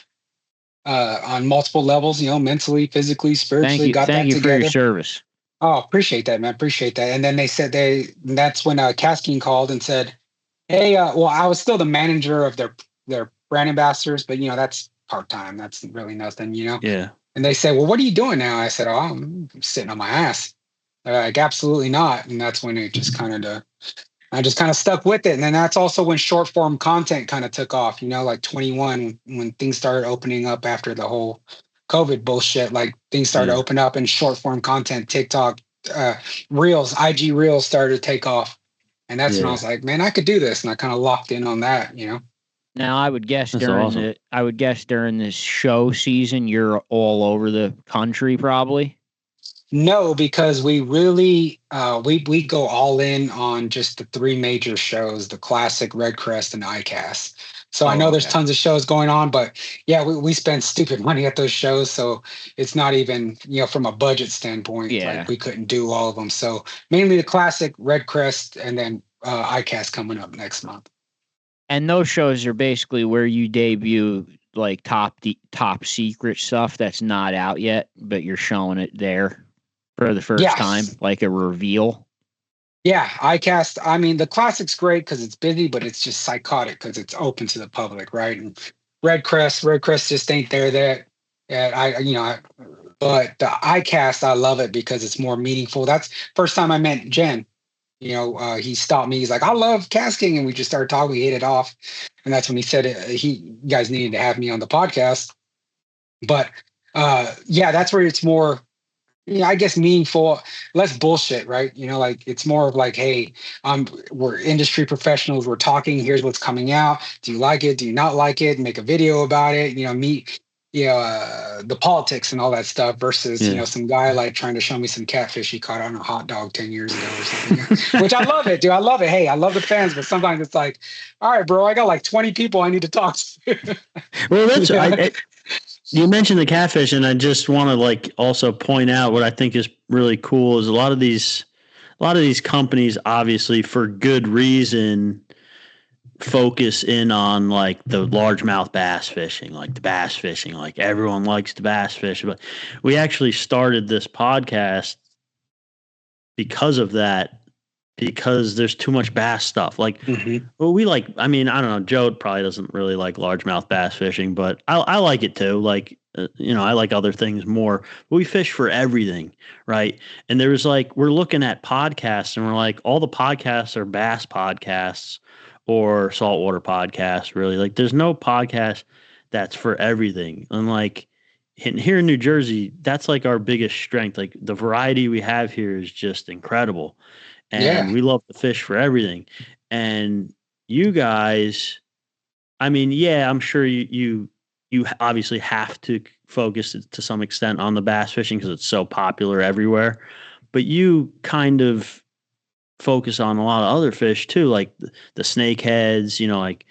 S3: on multiple levels, mentally, physically, spiritually.
S1: Thank you for your service.
S3: Oh, appreciate that, man. Appreciate that. And then they said that's when KastKing called and said, hey, well, I was still the manager of their brand ambassadors, but that's part-time. That's really nothing,
S2: Yeah.
S3: And they said, well, what are you doing now? I said, oh, I'm sitting on my ass. Like, absolutely not. And that's when it just I just kind of stuck with it. And then that's also when short form content kind of took off, like 21, when things started opening up after the whole COVID bullshit, like things started to open up and short form content, TikTok, Reels, IG Reels started to take off. And that's when I was like, man, I could do this. And I kind of locked in on that,
S1: Now, I would guess during this show season, you're all over the country, probably.
S3: No, because we really we go all in on just the three major shows: the Classic, Red Crest, and ICAST. So I know there's tons of shows going on, but yeah, we spend stupid money at those shows, so it's not even from a budget standpoint. Like we couldn't do all of them. So mainly the Classic, Red Crest, and then ICAST coming up next month.
S1: And those shows are basically where you debut like top secret stuff that's not out yet, but you're showing it there for the first time, like a reveal.
S3: Yeah, ICAST. I mean, the Classic's great because it's busy, but it's just psychotic because it's open to the public, right? And Red Crest just ain't there. But the ICAST, I love it because it's more meaningful. That's first time I met Jen. He stopped me. He's like, I love KastKing. And we just started talking. We hit it off. And that's when he said you guys needed to have me on the podcast. But that's where it's more, I guess meaningful, less bullshit, right? Like it's more of like, hey, we're industry professionals. We're talking. Here's what's coming out. Do you like it? Do you not like it? Make a video about it. Meet the politics and all that stuff versus, some guy like trying to show me some catfish he caught on a hot dog 10 years ago or something, which I love it, dude. I love it. Hey, I love the fans, but sometimes it's like, all right, bro, I got like 20 people I need to talk to.
S2: Well, you mentioned the catfish, and I just want to like also point out what I think is really cool is a lot of these companies, obviously for good reason, focus in on like the largemouth bass fishing, like the bass fishing, like everyone likes to bass fish. But we actually started this podcast because of that, because there's too much bass stuff. Like, well, I don't know, Joe probably doesn't really like largemouth bass fishing, but I like it too. Like, I like other things more. But we fish for everything, right? And there was like, we're looking at podcasts and we're like, all the podcasts are bass podcasts or saltwater podcasts, really. Like, there's no podcast that's for everything. And like here in New Jersey, that's like our biggest strength. Like the variety we have here is just incredible. And we love to fish for everything. And you guys, I mean, I'm sure you obviously have to focus to some extent on the bass fishing because it's so popular everywhere. But you kind of focus on a lot of other fish too, like the snakeheads, like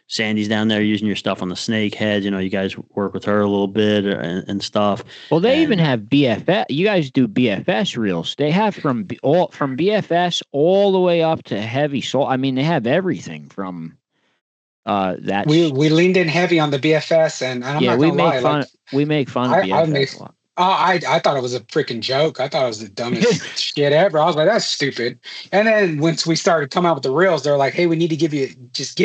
S2: Sandy's down there using your stuff on the snakeheads. You guys work with her a little bit and stuff.
S1: Well, they even have BFS. You guys do BFS reels. They have from BFS all the way up to heavy salt. I mean, they have everything from that.
S3: We leaned in heavy on the BFS, and I'm not gonna lie.
S1: We make fun of BFS a lot.
S3: I thought it was a freaking joke. I thought it was the dumbest shit ever. I was like, that's stupid. And then once we started coming out with the reels, they're like, hey, we need to give it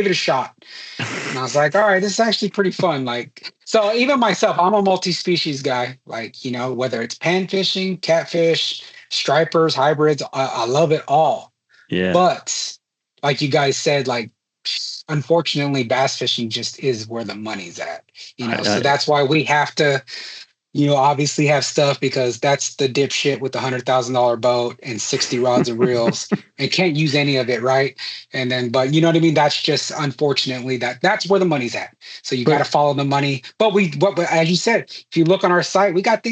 S3: a shot. And I was like, all right, this is actually pretty fun. Like, so even myself, I'm a multi-species guy. Like, whether it's pan fishing, catfish, stripers, hybrids, I love it all.
S2: Yeah.
S3: But like you guys said, like, unfortunately, bass fishing just is where the money's at. So that's why we have to You obviously have stuff because that's the dipshit with the $100,000 boat and 60 rods and reels and can't use any of it, right? And then, but you know what I mean? That's just unfortunately that's where the money's at. So you got to follow the money. But but as you said, if you look on our site, we got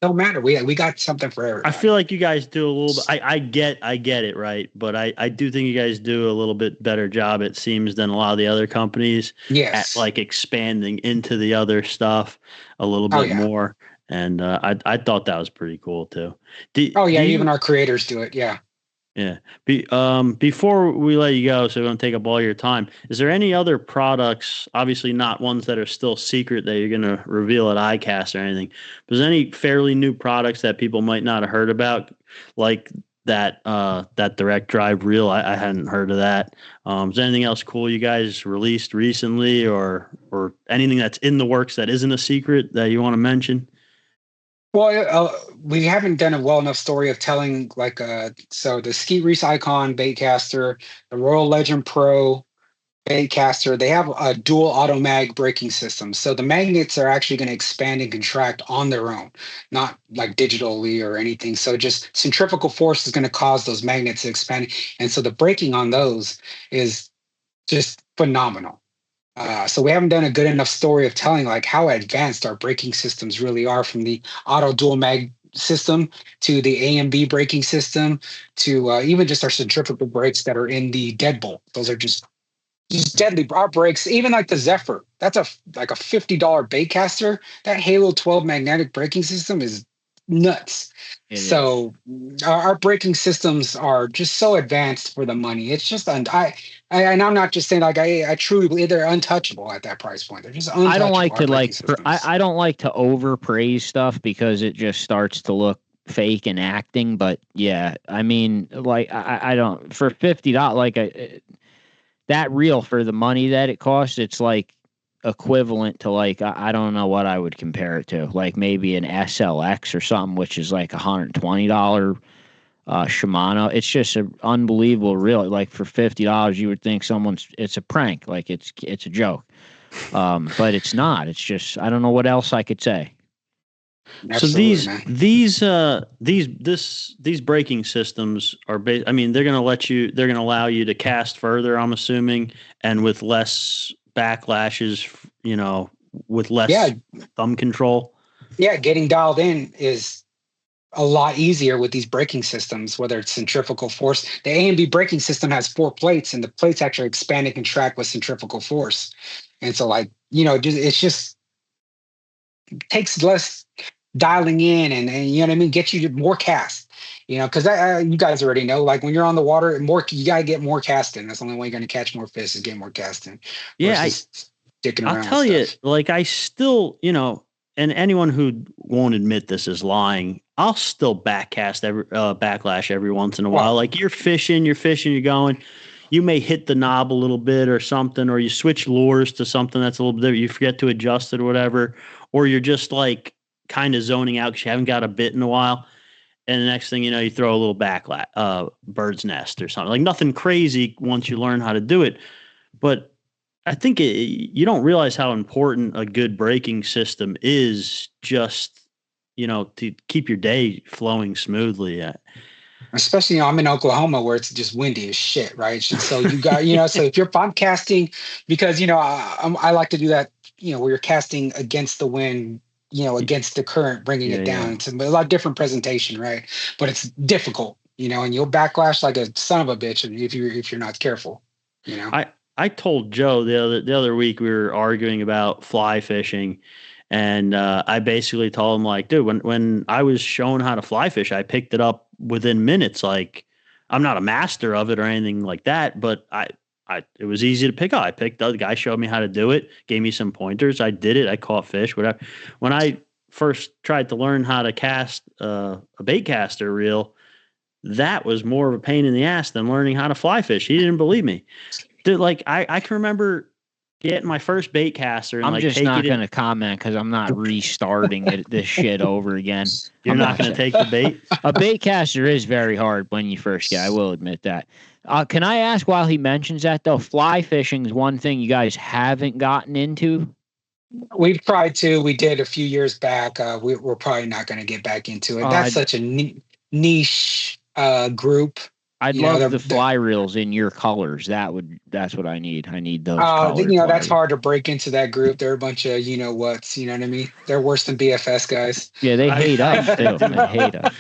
S3: don't matter. We got something for everybody.
S2: I feel like you guys do a little bit. I get it, right? But I do think you guys do a little bit better job, it seems, than a lot of the other companies.
S3: Yes.
S2: At like expanding into the other stuff a little bit more. And I thought that was pretty cool too.
S3: Even our creators do it. Yeah.
S2: Yeah. Before we let you go, so we don't take up all your time, is there any other products, obviously not ones that are still secret that you're going to reveal at iCast or anything, but is there any fairly new products that people might not have heard about, like that direct drive reel? I hadn't heard of that. Is there anything else cool you guys released recently or anything that's in the works that isn't a secret that you want to mention?
S3: Well, we haven't done a well enough story of telling so the Skeet Reese Icon baitcaster, the Royal Legend Pro baitcaster, they have a dual auto mag braking system. So the magnets are actually going to expand and contract on their own, not like digitally or anything. So just centrifugal force is going to cause those magnets to expand. And so the braking on those is just phenomenal. So we haven't done a good enough story of telling like how advanced our braking systems really are, from the auto dual mag system to the A and B braking system to even just our centrifugal brakes that are in the Deadbolt. Those are just deadly. Our brakes, even like the Zephyr, that's a $50 baitcaster. That Halo 12 magnetic braking system is nuts. So our braking systems are just so advanced for the money. It's just and I'm not just saying, like, I truly believe they're untouchable at that price point. They're just untouchable.
S1: I don't like to overpraise stuff because it just starts to look fake and acting. But yeah, I mean, like I don't, for $50, like that reel, for the money that it costs, it's like equivalent to, like, I don't know what I would compare it to, like maybe an SLX or something, which is like $120 Shimano. It's just an unbelievable reel. Like for $50, you would think it's a prank, like it's a joke, but it's not. It's just, I don't know what else I could say.
S3: Absolutely,
S2: so these braking systems are I mean, they're going to allow you to cast further, I'm assuming, and with less backlashes, with less thumb control.
S3: Yeah, getting dialed in is a lot easier with these braking systems, whether it's centrifugal force. The A and B braking system has 4 plates, and the plates actually expand and contract with centrifugal force. And so, like, it's just takes less dialing in, and you know what I mean, get you to more cast. Because you guys already know, like, when you're on the water, you gotta get more casting. That's the only way you're gonna catch more fish, is get more casting.
S2: Yeah, I'll tell you, like, I still, and anyone who won't admit this is lying, I'll still backlash every once in a while. Like, you're fishing, you're going, you may hit the knob a little bit or something, or you switch lures to something that's a little bit, you forget to adjust it or whatever, or you're just like kind of zoning out because you haven't got a bit in a while. And the next thing you know, you throw a little bird's nest or something. Like, nothing crazy once you learn how to do it. But I think you don't realize how important a good braking system is, just, to keep your day flowing smoothly.
S3: Especially, I'm in Oklahoma where it's just windy as shit, right? So you got, so if I'm casting, because, I like to do that, where you're casting against the wind, against the current, bringing it down. It's a lot different presentation, right? But it's difficult, and you'll backlash like a son of a bitch if you're not careful,
S2: I told Joe the other week, we were arguing about fly fishing, and I basically told him, like, dude, when I was shown how to fly fish, I picked it up within minutes. Like, I'm not a master of it or anything like that, but it was easy to pick up. I picked up, the guy showed me how to do it, gave me some pointers. I did it. I caught fish, whatever. When I first tried to learn how to cast a baitcaster reel, that was more of a pain in the ass than learning how to fly fish. He didn't believe me. Dude, like, I can remember getting my first baitcaster.
S1: I'm just not going to comment because I'm not restarting this shit over again.
S2: You're not going to take the bait?
S1: A baitcaster is very hard when you first get. I will admit that. Can I ask, while he mentions that, though, fly fishing is one thing you guys haven't gotten into?
S3: We've tried to. We did a few years back. We're probably not going to get back into it. That's such a niche group.
S1: I'd love the fly reels in your colors. That's what I need. I need those colors.
S3: That's hard to break into that group. They're a bunch of whats. You know what I mean? They're worse than BFS guys.
S1: Yeah, they hate us too. They hate us.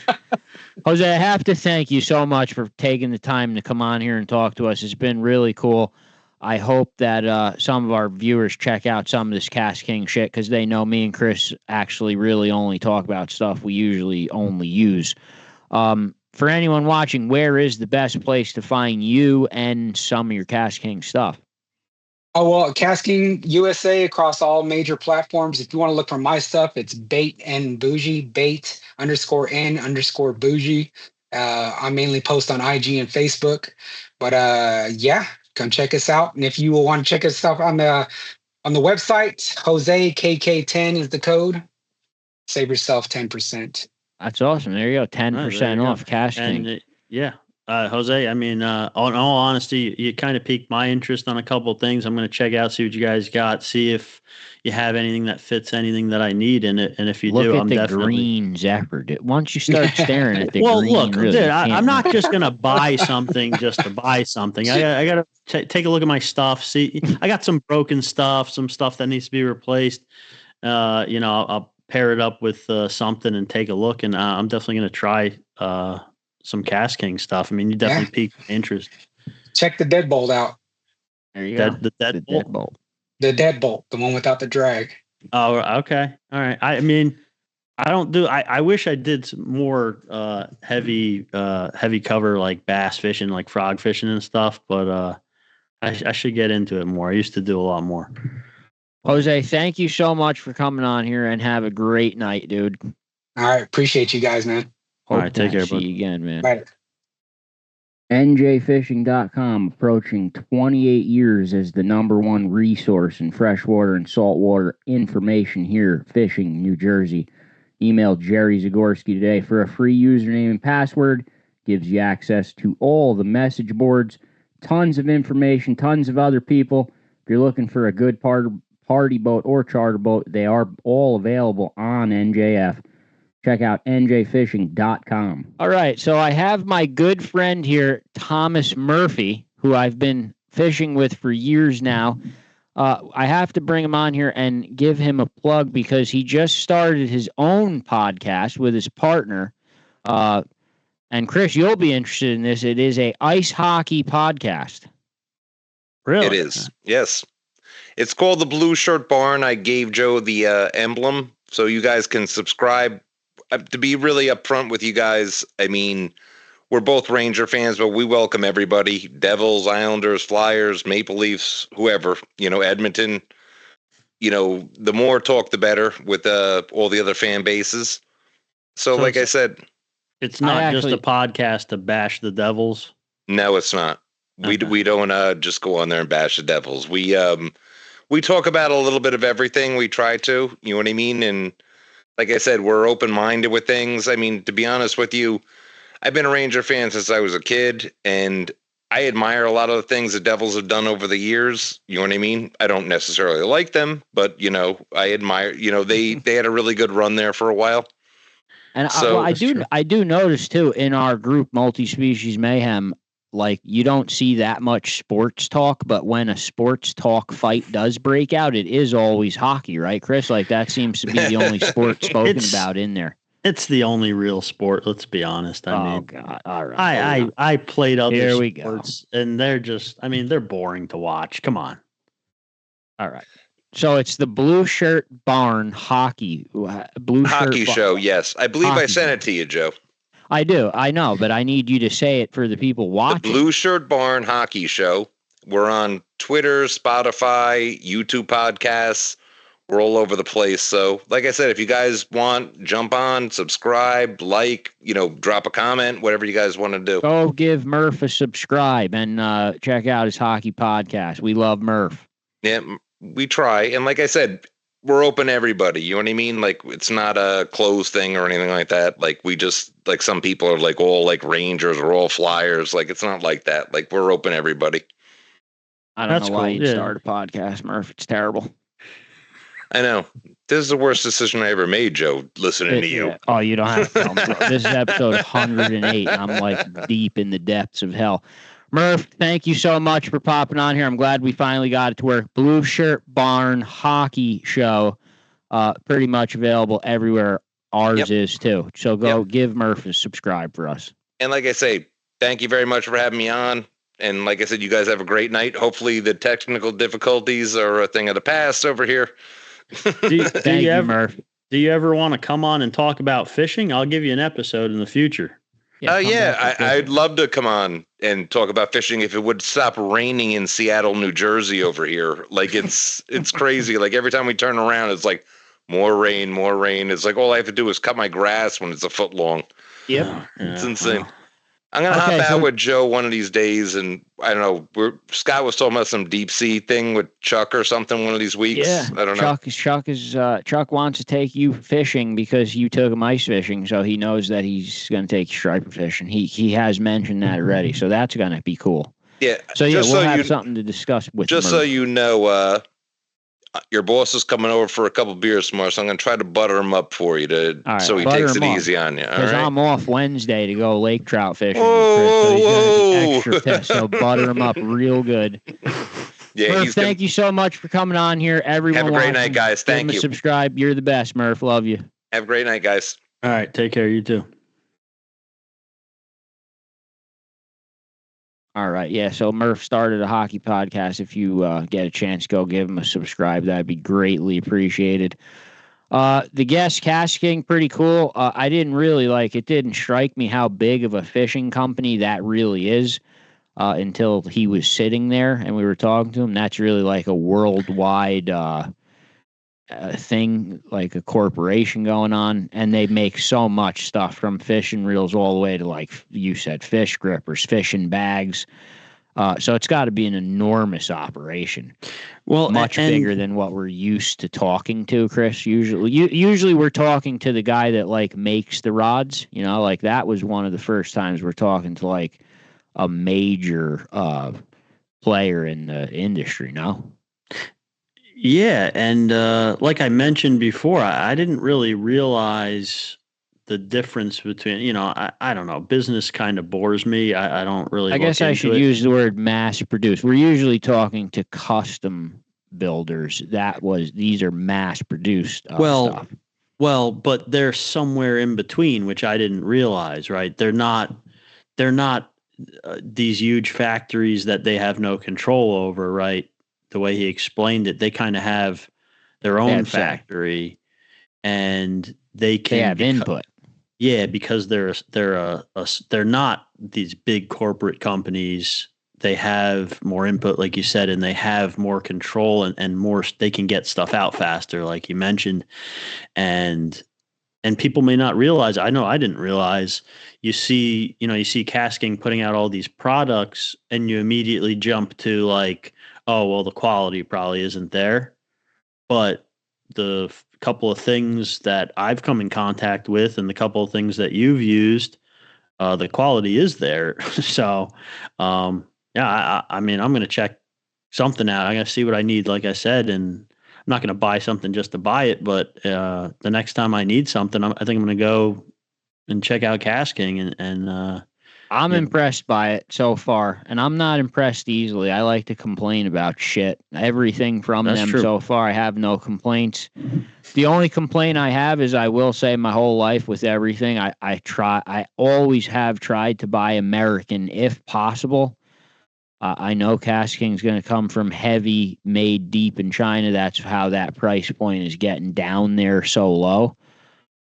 S1: Jose, I have to thank you so much for taking the time to come on here and talk to us. It's been really cool. I hope that some of our viewers check out some of this KastKing shit because they know me and Chris actually really only talk about stuff we usually only use. For anyone watching, where is the best place to find you and some of your KastKing stuff?
S3: Oh, well, KastKing USA across all major platforms. If you want to look for my stuff, it's bait and bougie, bait_n_bougie. I mainly post on IG and Facebook, but come check us out. And if you will want to check us out on the website, Jose KK10 is the code. Save yourself 10%.
S1: That's awesome. There you go. 10% off KastKing.
S2: Jose, I mean, in all honesty, you kind of piqued my interest on a couple of things. I'm going to check out, see what you guys got, see if you have anything that fits anything that I need in it. And if you do, I'm definitely... Look at the
S1: green Zephyr. Once you start staring at the
S2: well,
S1: green...
S2: Well, look, really, dude, I'm not just going to buy something just to buy something. I got to take a look at my stuff. See, I got some broken stuff, some stuff that needs to be replaced. I'll pair it up with something and take a look. And I'm definitely going to try... some KastKing stuff. I mean, you definitely piqued my interest.
S3: Check the Deadbolt out.
S1: There you go.
S2: The Deadbolt.
S3: The Deadbolt, the one without the drag.
S2: Oh, okay. All right. I mean, I wish I did some more heavy cover like bass fishing, like frog fishing and stuff, but I should get into it more. I used to do a lot more.
S1: Jose, thank you so much for coming on here and have a great night, dude.
S3: All right. Appreciate you guys, man.
S2: All right, take care,
S1: see you again, man.
S3: Bye.
S1: NJFishing.com approaching 28 years as the #1 resource in freshwater and saltwater information here, fishing, New Jersey. Email Jerry Zagorski today for a free username and password. Gives you access to all the message boards, tons of information, tons of other people. If you're looking for a good party boat or charter boat, they are all available on NJF. Check out njfishing.com. All right, so I have my good friend here, Thomas Murphy, who I've been fishing with for years now. I have to bring him on here and give him a plug because he just started his own podcast with his partner. And Chris, you'll be interested in this. It is a ice hockey podcast.
S4: Really? It is, yes. It's called the Blue Shirt Barn. I gave Joe the emblem, so you guys can subscribe. To be really upfront with you guys, I mean, we're both Ranger fans, but we welcome everybody. Devils, Islanders, Flyers, Maple Leafs, whoever, Edmonton. The more talk, the better with all the other fan bases. So like I said...
S2: It's not just a podcast to bash the Devils?
S4: No, it's not. We don't just go on there and bash the Devils. We talk about a little bit of everything. We try to, you know what I mean? And like I said, we're open-minded with things. I mean, to be honest with you, I've been a Ranger fan since I was a kid, and I admire a lot of the things the Devils have done over the years. You know what I mean? I don't necessarily like them, but, I admire, they had a really good run there for a while.
S1: And so, I do notice, too, in our group, Multi-Species Mayhem, like, you don't see that much sports talk, but when a sports talk fight does break out, it is always hockey, right, Chris? Like, that seems to be the only sport spoken about in there.
S2: It's the only real sport, let's be honest. I mean,
S1: God. All right.
S2: I played other
S1: Here we
S2: sports, and they're just, they're boring to watch. Come on.
S1: All right. So it's the Blue Shirt Barn hockey.
S4: Hockey show, yes. I believe I sent it to you, Joe.
S1: I do. I know, but I need you to say it for the people watching.
S4: The Blue Shirt Barn Hockey Show. We're on Twitter, Spotify, YouTube podcasts. We're all over the place. So, like I said, if you guys want, jump on, subscribe, like, drop a comment, whatever you guys want to do.
S1: Go give Murph a subscribe and check out his hockey podcast. We love Murph.
S4: Yeah, we try. And like I said, we're open to everybody. You know what I mean? Like, it's not a closed thing or anything like that. Like, we just, like, some people are like all like Rangers or all Flyers. Like, it's not like that. Like, we're open to everybody.
S1: I don't know why you started a podcast, Murph. It's terrible.
S4: I know. This is the worst decision I ever made, Joe, listening to you.
S1: Oh, you don't have to tell me, bro. This is episode 108, and I'm like deep in the depths of hell. Murph, thank you so much for popping on here. I'm glad we finally got it to work. Blue Shirt Barn Hockey Show, pretty much available everywhere. Ours is too. So go give Murph a subscribe for us.
S4: And like I say, thank you very much for having me on. And like I said, you guys have a great night. Hopefully the technical difficulties are a thing of the past over here.
S1: Thank you, Murph.
S2: Do you ever want to come on and talk about fishing? I'll give you an episode in the future.
S4: I'd love to come on and talk about fishing if it would stop raining in Seattle, New Jersey over here. Like it's crazy. Like every time we turn around, it's like more rain, more rain. It's like all I have to do is cut my grass when it's a foot long.
S1: Yep.
S4: It's insane. I'm going to hop out with Joe one of these days. And I don't know, Scott was talking about some deep sea thing with Chuck or something one of these weeks.
S1: Yeah.
S4: I don't know.
S1: Chuck wants to take you fishing because you took him ice fishing. So he knows that he's going to take you striper fishing. He has mentioned that already. So that's going to be cool.
S4: Yeah.
S1: So yeah, we'll have something to discuss with
S4: Just
S1: Murph.
S4: so you know, your boss is coming over for a couple beers tomorrow, so I'm going to try to butter him up for you so he takes it easy on you.
S1: Because I'm off Wednesday to go lake trout fishing.
S4: Whoa,
S1: so he's extra pissed. So butter him up real good.
S4: Yeah,
S1: Murph, thank you so much for coming on here. Everyone,
S4: have a great night, guys. Thank you.
S1: Subscribe. You're the best, Murph. Love you.
S4: Have a great night, guys.
S2: All right, take care. You too.
S1: All right. Yeah. So Murph started a hockey podcast. If you get a chance, go give him a subscribe. That'd be greatly appreciated. The guest, KastKing, pretty cool. I didn't really it didn't strike me how big of a fishing company that really is until he was sitting there and we were talking to him. That's really like a worldwide thing, like a corporation going on, and they make so much stuff from fishing reels all the way to, like you said, fish grippers, fishing bags. So it's got to be an enormous operation. Well, much bigger than what we're used to talking to, Chris. Usually we're talking to the guy that like makes the rods. You know, like that was one of the first times we're talking to like a major player in the industry. No.
S2: Yeah, and like I mentioned before, I didn't really realize the difference between, I don't know, business kind of bores me. I don't really
S1: I guess I should use the word mass produced. We're usually talking to custom builders. These are mass produced stuff.
S2: Well, but they're somewhere in between, which I didn't realize, right? They're not these huge factories that they have no control over, right? The way he explained it, they kind of have their own factory, and they
S1: have input.
S2: Yeah, because they're not these big corporate companies. They have more input, like you said, and they have more control and more. They can get stuff out faster, like you mentioned, and people may not realize. I know I didn't realize. You see KastKing putting out all these products, and you immediately jump to like, oh, well, the quality probably isn't there. But the couple of things that I've come in contact with and the couple of things that you've used, the quality is there. So, I mean, I'm going to check something out. I'm going to see what I need, like I said, and I'm not going to buy something just to buy it. But the next time I need something, I think I'm going to go and check out KastKing and
S1: I'm impressed by it so far, and I'm not impressed easily. I like to complain about shit. Everything from them so far, I have no complaints. The only complaint I have is I will say my whole life with everything, I always have tried to buy American if possible. I know KastKing's going to come from heavy, made deep in China. That's how that price point is getting down there so low.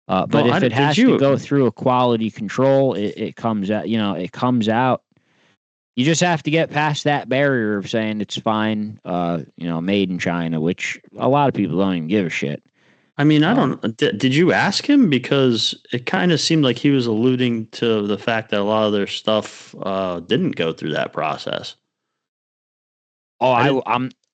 S1: But if it has to go through a quality control, it comes out, it comes out. You just have to get past that barrier of saying it's fine, made in China, which a lot of people don't even give a shit.
S2: I mean, I don't. Did you ask him? Because it kind of seemed like he was alluding to the fact that a lot of their stuff didn't go through that process.
S1: Oh,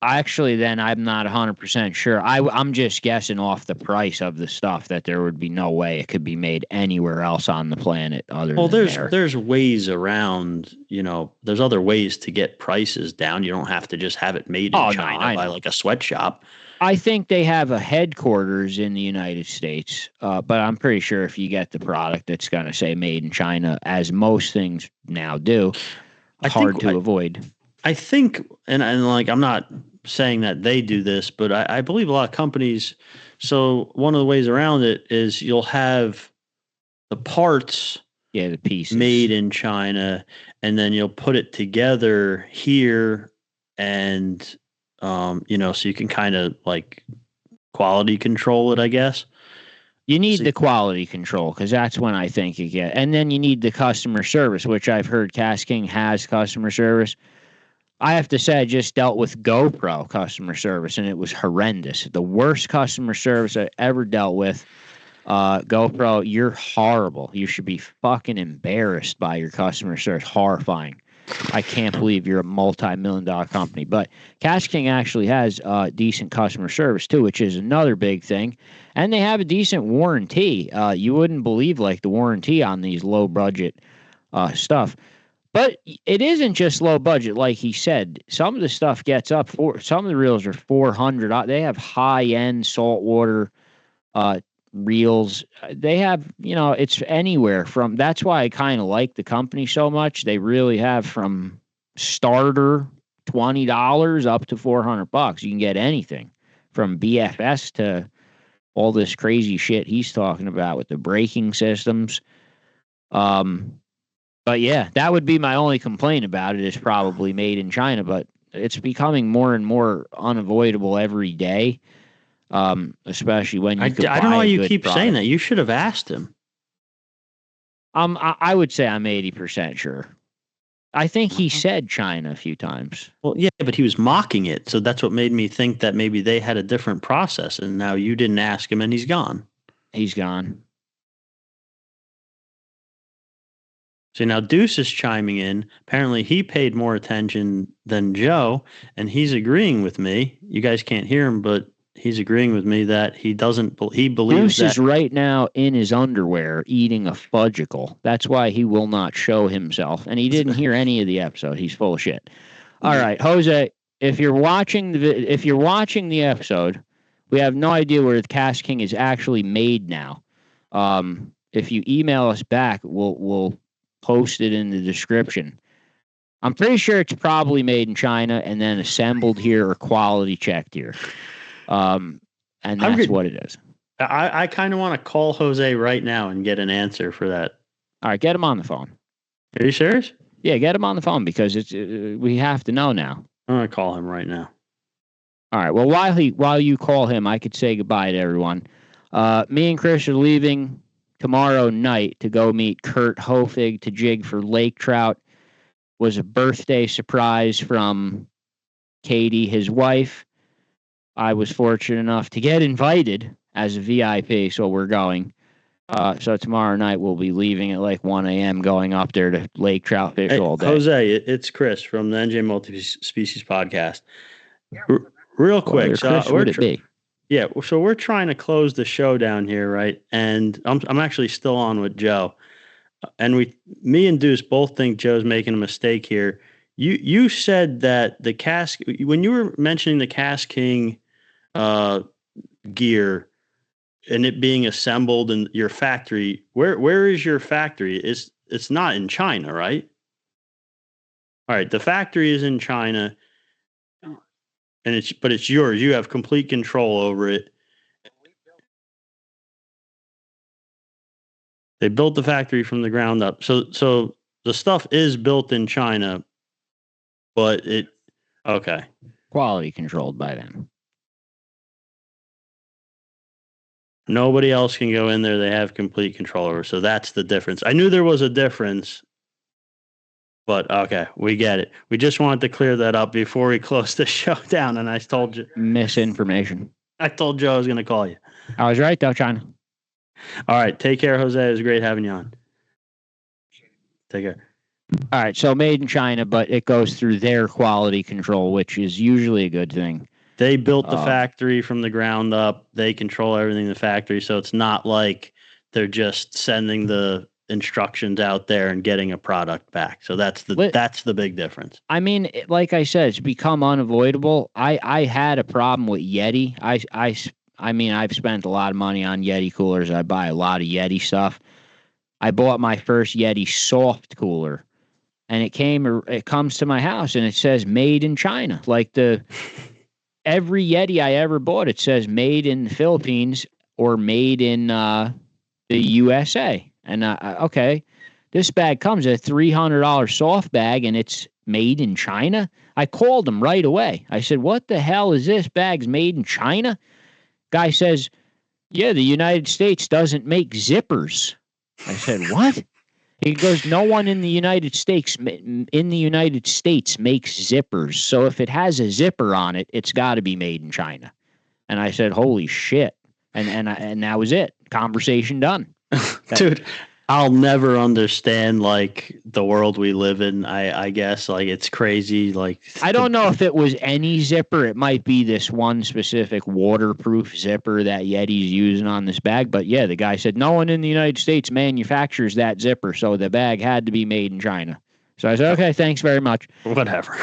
S1: Actually, then I'm not 100% sure. I'm just guessing off the price of the stuff that there would be no way it could be made anywhere else on the planet other than there.
S2: There's ways around, there's other ways to get prices down. You don't have to just have it made in China by like a sweatshop.
S1: I think they have a headquarters in the United States, but I'm pretty sure if you get the product, it's going to say made in China, as most things now do. Hard to avoid.
S2: I think, and like, I'm not saying that they do this, but I believe a lot of companies. So one of the ways around it is you'll have the parts,
S1: the pieces
S2: made in China, and then you'll put it together here, and so you can kind of like quality control it, I guess.
S1: You need the quality control because that's when I think you get, and then you need the customer service, which I've heard KastKing has customer service. I have to say, I just dealt with GoPro customer service, and it was horrendous. The worst customer service I ever dealt with. GoPro, you're horrible. You should be fucking embarrassed by your customer service. Horrifying. I can't believe you're a multi-million-dollar company. But KastKing actually has decent customer service, too, which is another big thing. And they have a decent warranty. You wouldn't believe, like, the warranty on these low-budget stuff. But it isn't just low budget, like he said. Some of the stuff gets up for some of the reels are $400. They have high end saltwater reels. They have, it's anywhere from. That's why I kind of like the company so much. They really have from starter $20 up to $400. You can get anything from BFS to all this crazy shit he's talking about with the braking systems. But yeah, that would be my only complaint about it is probably made in China, but it's becoming more and more unavoidable every day, especially when you
S2: I don't know why you keep saying that. You should have asked him.
S1: I would say I'm 80% sure. I think he said China a few times.
S2: Well, yeah, but he was mocking it, so that's what made me think that maybe they had a different process, and now you didn't ask him, and he's gone.
S1: He's gone.
S2: So now Deuce is chiming in. Apparently he paid more attention than Joe, and he's agreeing with me. You guys can't hear him, but he's agreeing with me that he believes
S1: Deuce is right now in his underwear eating a fudgicle. That's why he will not show himself. And he didn't hear any of the episode. He's full of shit. All right, Jose, if you're watching the episode, we have no idea where the KastKing is actually made now. If you email us back, we'll post it in the description. I'm pretty sure it's probably made in China and then assembled here or quality checked here. And that's what it is.
S2: I kind of want to call Jose right now and get an answer for that.
S1: All right, get him on the phone.
S2: Are you serious?
S1: Yeah, get him on the phone because we have to know now.
S2: I'm going to call him right now.
S1: All right, well, while you call him, I could say goodbye to everyone. Me and Chris are leaving tomorrow night to go meet Kurt Hofig to jig for lake trout. Was a birthday surprise from Katie, his wife. I was fortunate enough to get invited as a VIP, so we're going. So tomorrow night we'll be leaving at like 1 a.m. going up there to lake trout fish all day.
S2: Jose, it's Chris from the NJ Multi-Species Podcast. Real quick,
S1: Chris, would it be?
S2: Yeah, so we're trying to close the show down here, right? And I'm actually still on with Joe, and me and Deuce both think Joe's making a mistake here. You said that when you were mentioning the KastKing gear and it being assembled in your factory, where is your factory? It's not in China, right? All right, the factory is in China. And it's yours. You have complete control over it. They built the factory from the ground up. So the stuff is built in China, but okay.
S1: Quality controlled by them.
S2: Nobody else can go in there. They have complete control over. So that's the difference. I knew there was a difference. But okay, we get it. We just wanted to clear that up before we close the show down. And I told you
S1: misinformation.
S2: I told Joe I was going to call you.
S1: I was right though, China.
S2: All right, take care, Jose. It was great having you on. Take care.
S1: All right, so made in China, but it goes through their quality control, which is usually a good thing.
S2: They built the factory from the ground up. They control everything in the factory, so it's not like they're just sending the instructions out there and getting a product back. So that's the big difference.
S1: I mean, like I said, it's become unavoidable. I had a problem with Yeti. I mean, I've spent a lot of money on Yeti coolers. I buy a lot of Yeti stuff. I bought my first Yeti soft cooler, and it comes to my house and it says made in China. Like every Yeti I ever bought, it says made in the Philippines or made in the USA. And okay, this bag comes at $300 soft bag and it's made in China. I called them right away. I said, "What the hell is this? Bag's made in China?" Guy says, "Yeah, the United States doesn't make zippers." I said, "What?" He goes, "No one in the United States makes zippers. So if it has a zipper on it, it's got to be made in China." And I said, "Holy shit!" And that was it. Conversation done.
S2: Dude, I'll never understand like the world we live in. I guess like it's crazy. Like
S1: I don't know if it was any zipper. It might be this one specific waterproof zipper that Yeti's using on this bag. But yeah, the guy said no one in the United States manufactures that zipper, so the bag had to be made in China. So I said, "Okay, thanks very much."
S2: Whatever.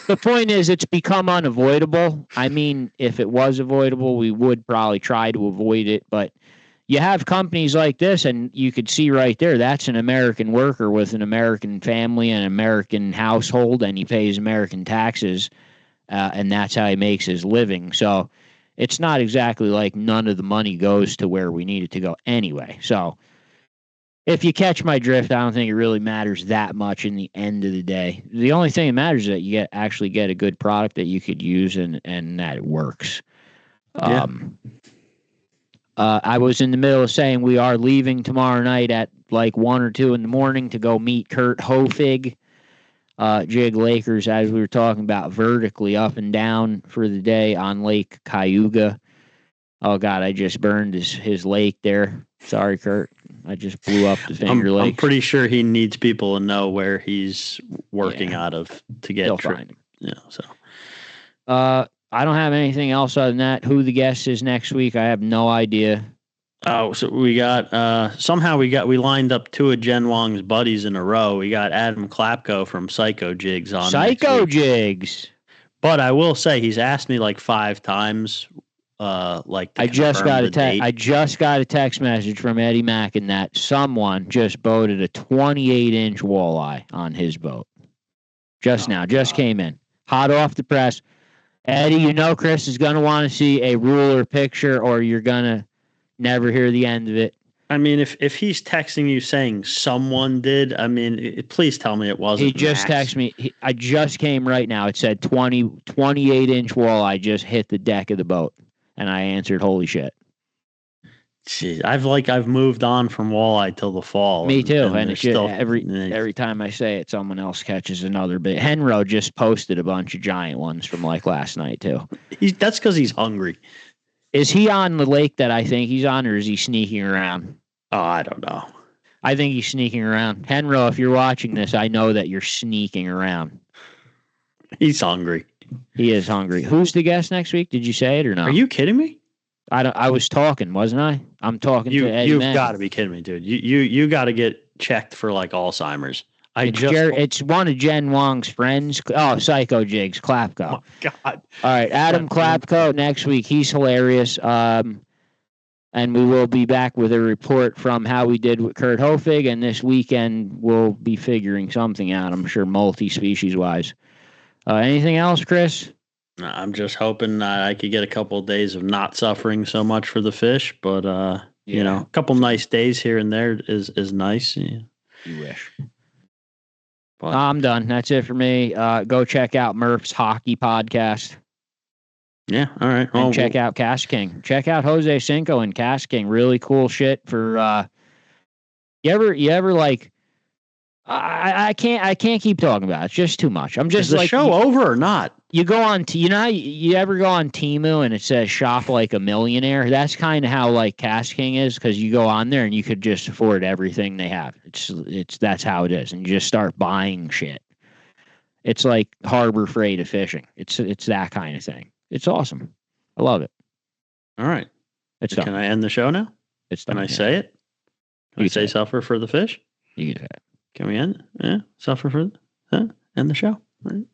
S1: The point is, it's become unavoidable. I mean, if it was avoidable, we would probably try to avoid it, but you have companies like this, and you could see right there, that's an American worker with an American family and an American household, and he pays American taxes, and that's how he makes his living. So it's not exactly like none of the money goes to where we need it to go anyway. So if you catch my drift, I don't think it really matters that much in the end of the day. The only thing that matters is that you actually get a good product that you could use and that it works.
S2: Yeah.
S1: I was in the middle of saying we are leaving tomorrow night at like 1 or 2 in the morning to go meet Kurt Hofig, Jig Lakers, as we were talking about, vertically up and down for the day on Lake Cayuga. Oh, God, I just burned his lake there. Sorry, Kurt. I just blew up the Finger Lakes.
S2: I'm pretty sure he needs people to know where he's working out of to get
S1: find him.
S2: Yeah, so.
S1: I don't have anything else other than that. Who the guest is next week, I have no idea.
S2: Oh, so we got we lined up 2 of Jen Wong's buddies in a row. We got Adam Klapko from Psycho Jigs on.
S1: Psycho Jigs.
S2: But I will say he's asked me like 5 times. I
S1: just got a text message from Eddie Mack and that someone just boated a 28-inch walleye on his boat. Just came in. Hot off the press. Eddie, you know Chris is going to want to see a ruler picture or you're going to never hear the end of it.
S2: I mean, if he's texting you saying someone did, I mean, please tell me it wasn't.
S1: He just texted me. I just came right now. It said 28-inch walleye just hit the deck of the boat. And I answered, "Holy shit."
S2: Jeez, I've moved on from walleye till the fall.
S1: Me too. And it's still, every time I say it, someone else catches another bit. Henro just posted a bunch of giant ones from like last night too.
S2: That's because he's hungry.
S1: Is he on the lake that I think he's on, or is he sneaking around?
S2: Oh, I don't know.
S1: I think he's sneaking around. Henro, if you're watching this, I know that you're sneaking around.
S2: He's hungry.
S1: He is hungry. Who's the guest next week? Did you say it or no?
S2: Are you kidding me?
S1: I was talking, wasn't I? I'm talking to Eddie.
S2: You've got to be kidding me, dude. You got to get checked for like Alzheimer's.
S1: It's one of Jen Wong's friends. Oh, Psycho Jigs, Klapko.
S2: Oh, God.
S1: All right, Adam Klapko next week. He's hilarious. And we will be back with a report from how we did with Kurt Hofig. And this weekend, we'll be figuring something out, I'm sure, multi-species wise. Anything else, Chris?
S2: I'm just hoping I could get a couple of days of not suffering so much for the fish, but you know, a couple nice days here and there is nice. Yeah.
S1: You wish. But I'm done. That's it for me. Go check out Murph's hockey podcast.
S2: Yeah. All right.
S1: And check out KastKing. Check out Josè Cinco and KastKing. Really cool shit for you ever like I can't keep talking about it. It's just too much. I'm just
S2: is the show over or not?
S1: you go on, you know how you ever go on Temu and it says shop like a millionaire? That's kind of how like KastKing is, because you go on there and you could just afford everything they have. That's how it is, and you just start buying shit. It's like Harbor Freight of fishing. It's that kind of thing. It's awesome. I love it.
S2: All right.
S1: It's
S2: Can
S1: done.
S2: I end the show now?
S1: It's done.
S2: Can I say it? Can I say suffer for the fish?
S1: You can say it.
S2: Can we end? Yeah. Suffer for end the show. All right.